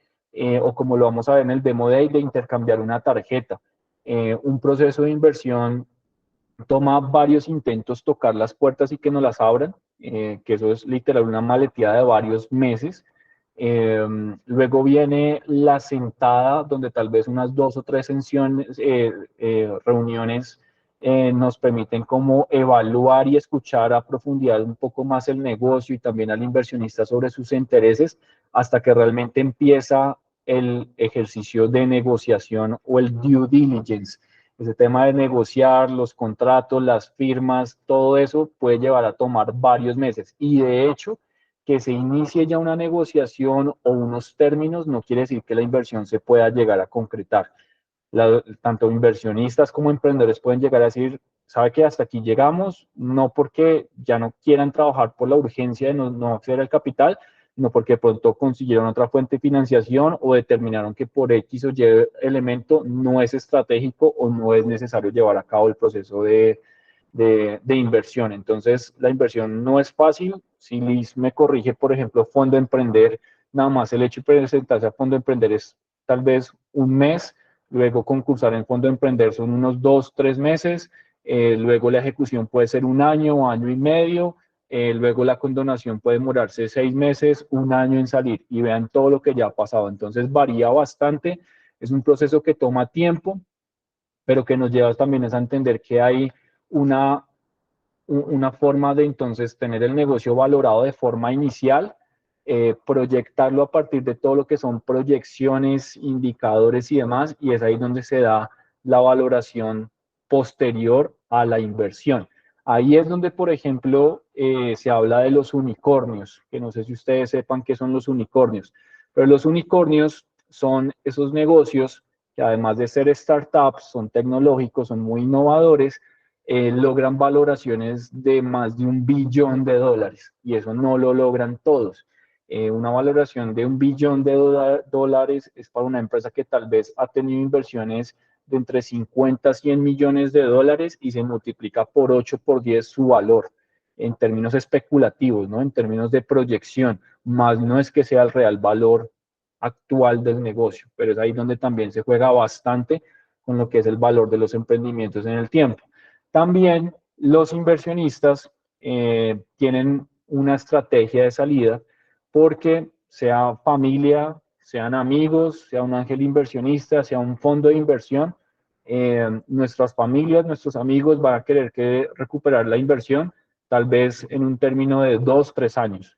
o como lo vamos a ver en el Demo Day, de intercambiar una tarjeta. Un proceso de inversión toma varios intentos tocar las puertas y que nos las abran, que eso es literal una maleteada de varios meses. Luego viene la sentada, donde tal vez unas 2 o 3 reuniones nos permiten como evaluar y escuchar a profundidad un poco más el negocio y también al inversionista sobre sus intereses, hasta que realmente empieza el ejercicio de negociación o el due diligence. Ese tema de negociar los contratos, las firmas, todo eso puede llevar a tomar varios meses. Y de hecho, que se inicie ya una negociación o unos términos no quiere decir que la inversión se pueda llegar a concretar. Tanto inversionistas como emprendedores pueden llegar a decir, ¿sabe qué? Hasta aquí llegamos, no porque ya no quieran trabajar por la urgencia de no acceder al capital, no porque pronto consiguieron otra fuente de financiación o determinaron que por X o Y elemento no es estratégico o no es necesario llevar a cabo el proceso de inversión. Entonces, la inversión no es fácil. Si Liz me corrige, por ejemplo, Fondo Emprender, nada más el hecho de presentarse a Fondo Emprender es tal vez un mes, luego concursar en Fondo Emprender son unos 2, 3 meses, luego la ejecución puede ser un año, año y medio, luego la condonación puede demorarse 6 meses, un año en salir y vean todo lo que ya ha pasado. Entonces varía bastante, es un proceso que toma tiempo, pero que nos lleva también a entender que hay una, una forma de entonces tener el negocio valorado de forma inicial, proyectarlo a partir de todo lo que son proyecciones, indicadores y demás, y es ahí donde se da la valoración posterior a la inversión. Ahí es donde, por ejemplo, se habla de los unicornios, que no sé si ustedes sepan qué son los unicornios, pero los unicornios son esos negocios que además de ser startups, son tecnológicos, son muy innovadores, logran valoraciones de más de $1 billón, y eso no lo logran todos. Una valoración de $1 billón es para una empresa que tal vez ha tenido inversiones de entre 50 a 100 millones de dólares y se multiplica por 8, por 10 su valor en términos especulativos, ¿no? En términos de proyección, más no es que sea el real valor actual del negocio, pero es ahí donde también se juega bastante con lo que es el valor de los emprendimientos en el tiempo. También los inversionistas tienen una estrategia de salida porque sea familia, sean amigos, sea un ángel inversionista, sea un fondo de inversión, nuestras familias, nuestros amigos van a querer recuperar la inversión tal vez en un término de 2, 3 años.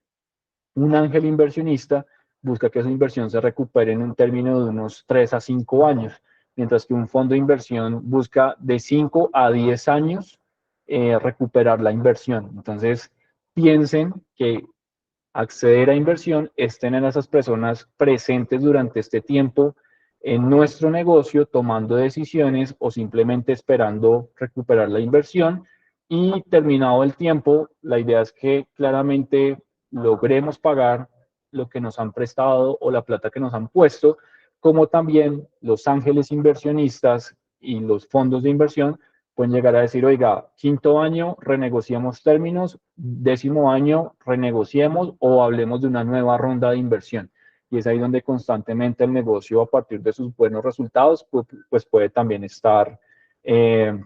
Un ángel inversionista busca que esa inversión se recupere en un término de unos 3 a 5 años, mientras que un fondo de inversión busca de 5 a 10 años recuperar la inversión. Entonces, piensen que acceder a inversión es tener a esas personas presentes durante este tiempo en nuestro negocio, tomando decisiones o simplemente esperando recuperar la inversión. Y terminado el tiempo, la idea es que claramente logremos pagar lo que nos han prestado o la plata que nos han puesto, como también los ángeles inversionistas y los fondos de inversión pueden llegar a decir, oiga, quinto año renegociemos términos, 10º año renegociemos o hablemos de una nueva ronda de inversión. Y es ahí donde constantemente el negocio, a partir de sus buenos resultados, pues puede también estar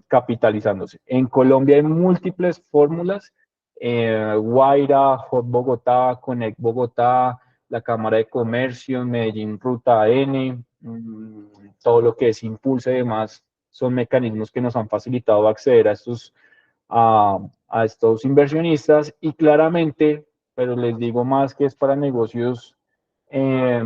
capitalizándose. En Colombia hay múltiples fórmulas, Guaira, Hot Bogotá, Connect Bogotá, la Cámara de Comercio, Medellín Ruta N, todo lo que es Impulse y demás, son mecanismos que nos han facilitado acceder a estos a estos inversionistas y claramente, pero les digo más que es para negocios eh,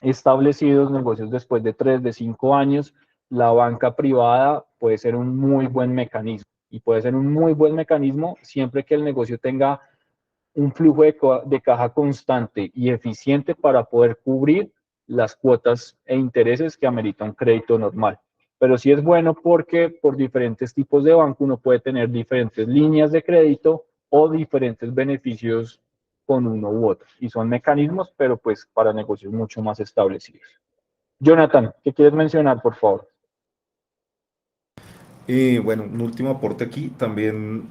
establecidos, negocios después de 3, de 5 años, la banca privada puede ser un muy buen mecanismo y puede ser un muy buen mecanismo siempre que el negocio tenga un flujo de caja constante y eficiente para poder cubrir las cuotas e intereses que amerita un crédito normal. Pero sí es bueno porque por diferentes tipos de banco uno puede tener diferentes líneas de crédito o diferentes beneficios con uno u otro. Y son mecanismos, pero pues para negocios mucho más establecidos. Jonathan, ¿qué quieres mencionar, por favor? Bueno, un último aporte aquí, también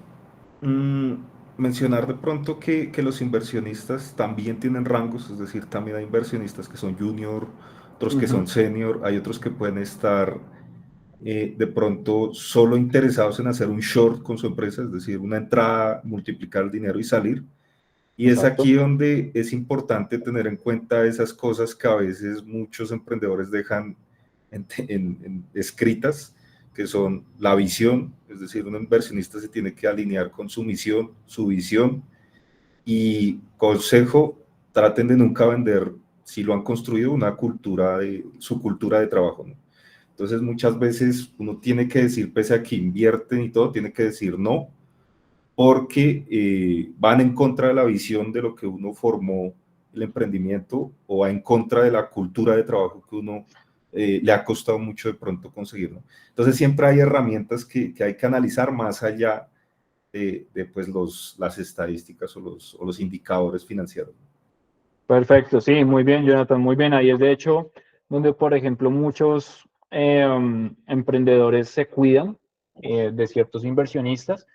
mm, mencionar de pronto que los inversionistas también tienen rangos, es decir, también hay inversionistas que son junior, otros que son senior, hay otros que pueden estar de pronto solo interesados en hacer un short con su empresa, es decir, una entrada, multiplicar el dinero y salir. Y es Exacto. aquí donde es importante tener en cuenta esas cosas que a veces muchos emprendedores dejan escritas, que son la visión, es decir, un inversionista se tiene que alinear con su misión, su visión, y consejo, traten de nunca vender, si lo han construido, una cultura su cultura de trabajo, ¿no? Entonces muchas veces uno tiene que decir, pese a que invierten y todo, tiene que decir no, porque van en contra de la visión de lo que uno formó el emprendimiento o va en contra de la cultura de trabajo que uno le ha costado mucho de pronto conseguir, ¿no? Entonces siempre hay herramientas que hay que analizar más allá de pues las estadísticas o los indicadores financieros. Perfecto, sí, muy bien, Jonathan, muy bien. Ahí es de hecho donde, por ejemplo, muchos emprendedores se cuidan de ciertos inversionistas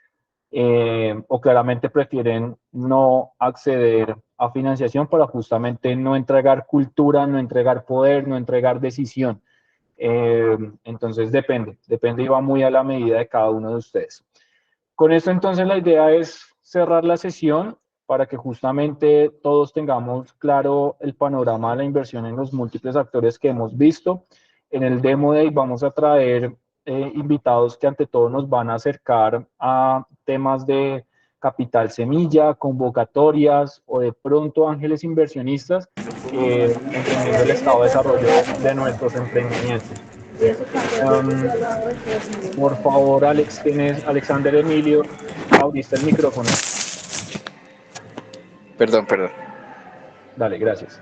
o claramente prefieren no acceder a financiación para justamente no entregar cultura, no entregar poder, no entregar decisión. Entonces depende y va muy a la medida de cada uno de ustedes. Con esto entonces la idea es cerrar la sesión para que justamente todos tengamos claro el panorama de la inversión en los múltiples actores que hemos visto. En el Demo Day vamos a traer invitados que ante todo nos van a acercar a temas de capital semilla, convocatorias o de pronto ángeles inversionistas, entendiendo el estado de desarrollo de nuestros emprendimientos. Por favor, Alex, tienes Alexander Emilio, abriste el micrófono. Perdón, perdón. Dale, gracias.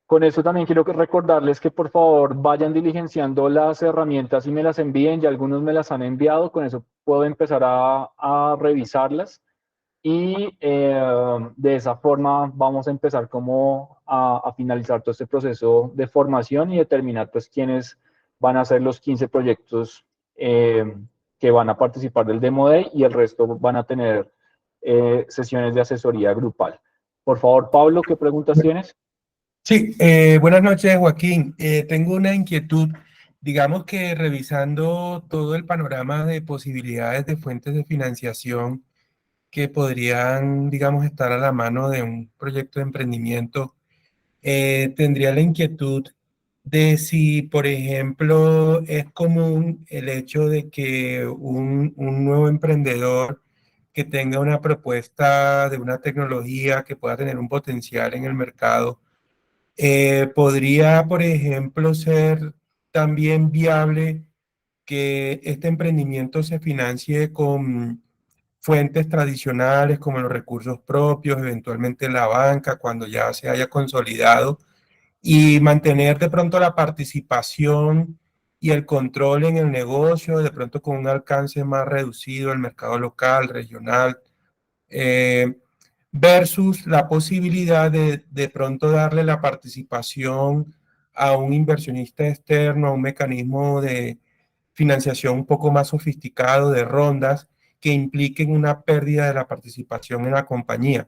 Con eso también quiero recordarles que por favor vayan diligenciando las herramientas y me las envíen, ya algunos me las han enviado, con eso puedo empezar a revisarlas y de esa forma vamos a empezar como a finalizar todo este proceso de formación y determinar pues quiénes van a ser los 15 proyectos que van a participar del Demo Day y el resto van a tener sesiones de asesoría grupal. Por favor, Pablo, ¿qué preguntas tienes? Sí, buenas noches, Joaquín. Tengo una inquietud. Digamos que revisando todo el panorama de posibilidades de fuentes de financiación que podrían, digamos, estar a la mano de un proyecto de emprendimiento, tendría la inquietud de si, por ejemplo, es común el hecho de que un nuevo emprendedor que tenga una propuesta de una tecnología que pueda tener un potencial en el mercado, podría, por ejemplo, ser también viable que este emprendimiento se financie con fuentes tradicionales como los recursos propios, eventualmente la banca, cuando ya se haya consolidado, y mantener de pronto la participación y el control en el negocio, de pronto con un alcance más reducido al mercado local, regional, eh, versus la posibilidad de pronto darle la participación a un inversionista externo, a un mecanismo de financiación un poco más sofisticado, de rondas que impliquen una pérdida de la participación en la compañía.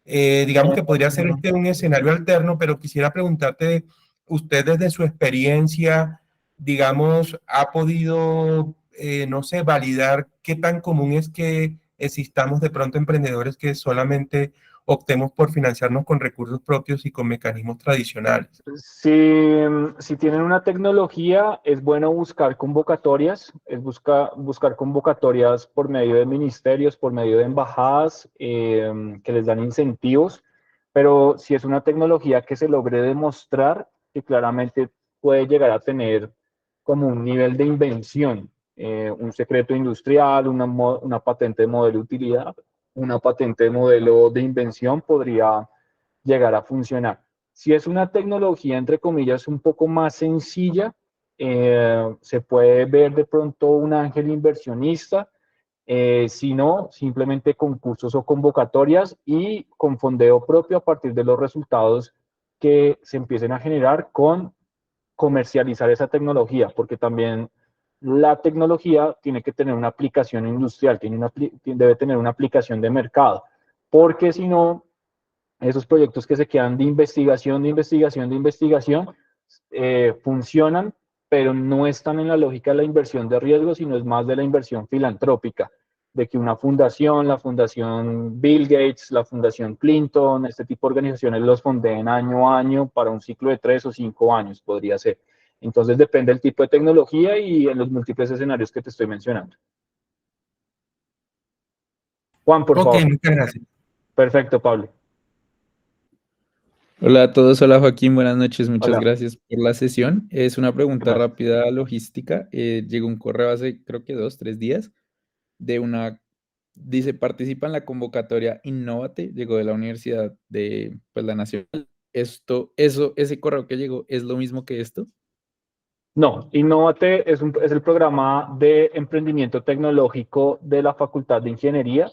Digamos que podría ser este un escenario alterno, pero quisiera preguntarte, usted desde su experiencia, digamos, ha podido, no sé, validar qué tan común es que existamos de pronto emprendedores que solamente optemos por financiarnos con recursos propios y con mecanismos tradicionales? Si tienen una tecnología, es bueno buscar convocatorias, buscar convocatorias por medio de ministerios, por medio de embajadas, que les dan incentivos, pero si es una tecnología que se logre demostrar que claramente puede llegar a tener como un nivel de invención, un secreto industrial, una patente de modelo de utilidad, una patente de modelo de invención podría llegar a funcionar. Si es una tecnología, entre comillas, un poco más sencilla, se puede ver de pronto un ángel inversionista, si no, simplemente concursos o convocatorias y con fondeo propio a partir de los resultados que se empiecen a generar con comercializar esa tecnología, porque también la tecnología tiene que tener una aplicación industrial, debe tener una aplicación de mercado, porque si no, esos proyectos que se quedan de investigación, funcionan, pero no están en la lógica de la inversión de riesgo, sino es más de la inversión filantrópica, de que una fundación, la fundación Bill Gates, la fundación Clinton, este tipo de organizaciones los fondeen año a año para un ciclo de 3 o 5 años, podría ser. Entonces depende del tipo de tecnología y en los múltiples escenarios que te estoy mencionando. Juan, por favor. Ok, muchas gracias. Perfecto, Pablo. Hola a todos, hola Joaquín, buenas noches, muchas Hola. gracias por la sesión. Es una pregunta Gracias. rápida logística. Llegó un correo hace creo que 2, 3 días dice, participa en la convocatoria Innovate, llegó de la Universidad de la Nacional. Ese correo que llegó, ¿es lo mismo que esto? No, Innovate es el programa de emprendimiento tecnológico de la Facultad de Ingeniería.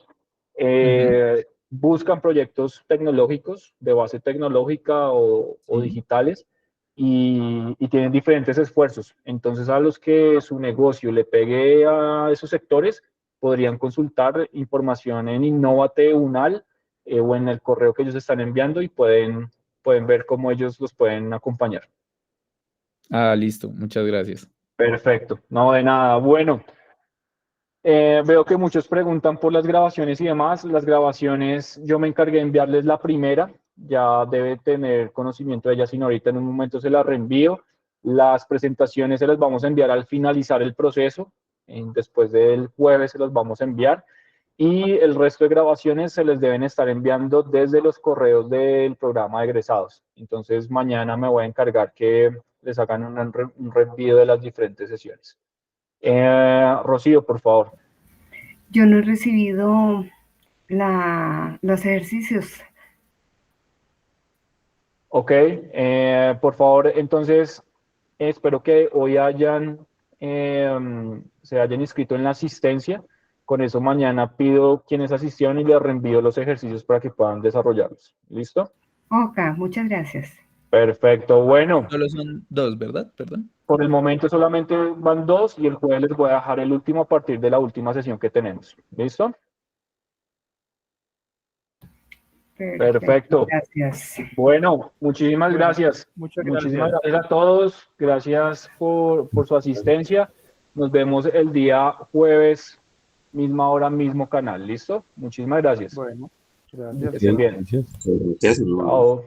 Buscan proyectos tecnológicos de base tecnológica o digitales y tienen diferentes esfuerzos. Entonces, a los que su negocio le pegue a esos sectores, podrían consultar información en Innovate Unal o en el correo que ellos están enviando y pueden ver cómo ellos los pueden acompañar. Ah, listo, muchas gracias. Perfecto, no de nada. Bueno, veo que muchos preguntan por las grabaciones y demás. Las grabaciones, yo me encargué de enviarles la primera, ya debe tener conocimiento de ella, sino ahorita en un momento se la reenvío. Las presentaciones se las vamos a enviar al finalizar el proceso, después del jueves se las vamos a enviar. Y el resto de grabaciones se les deben estar enviando desde los correos del programa de egresados. Entonces, mañana me voy a encargar que les hagan un reenvío de las diferentes sesiones. Rocío, por favor. Yo no he recibido los ejercicios. Ok, por favor, entonces, espero que hoy se hayan inscrito en la asistencia. Con eso mañana pido quienes asistieron y les reenvío los ejercicios para que puedan desarrollarlos. ¿Listo? Ok, muchas gracias. Perfecto, bueno. Solo son 2, ¿verdad? Perdón. Por el momento solamente van 2 y el jueves les voy a dejar el último a partir de la última sesión que tenemos. ¿Listo? Perfecto. Gracias. Bueno, muchísimas gracias. Muchas gracias. Muchísimas gracias a todos. Gracias por su asistencia. Nos vemos el día jueves, misma hora, mismo canal. ¿Listo? Muchísimas gracias. Bueno, gracias. Que estén bien. Gracias. Chao.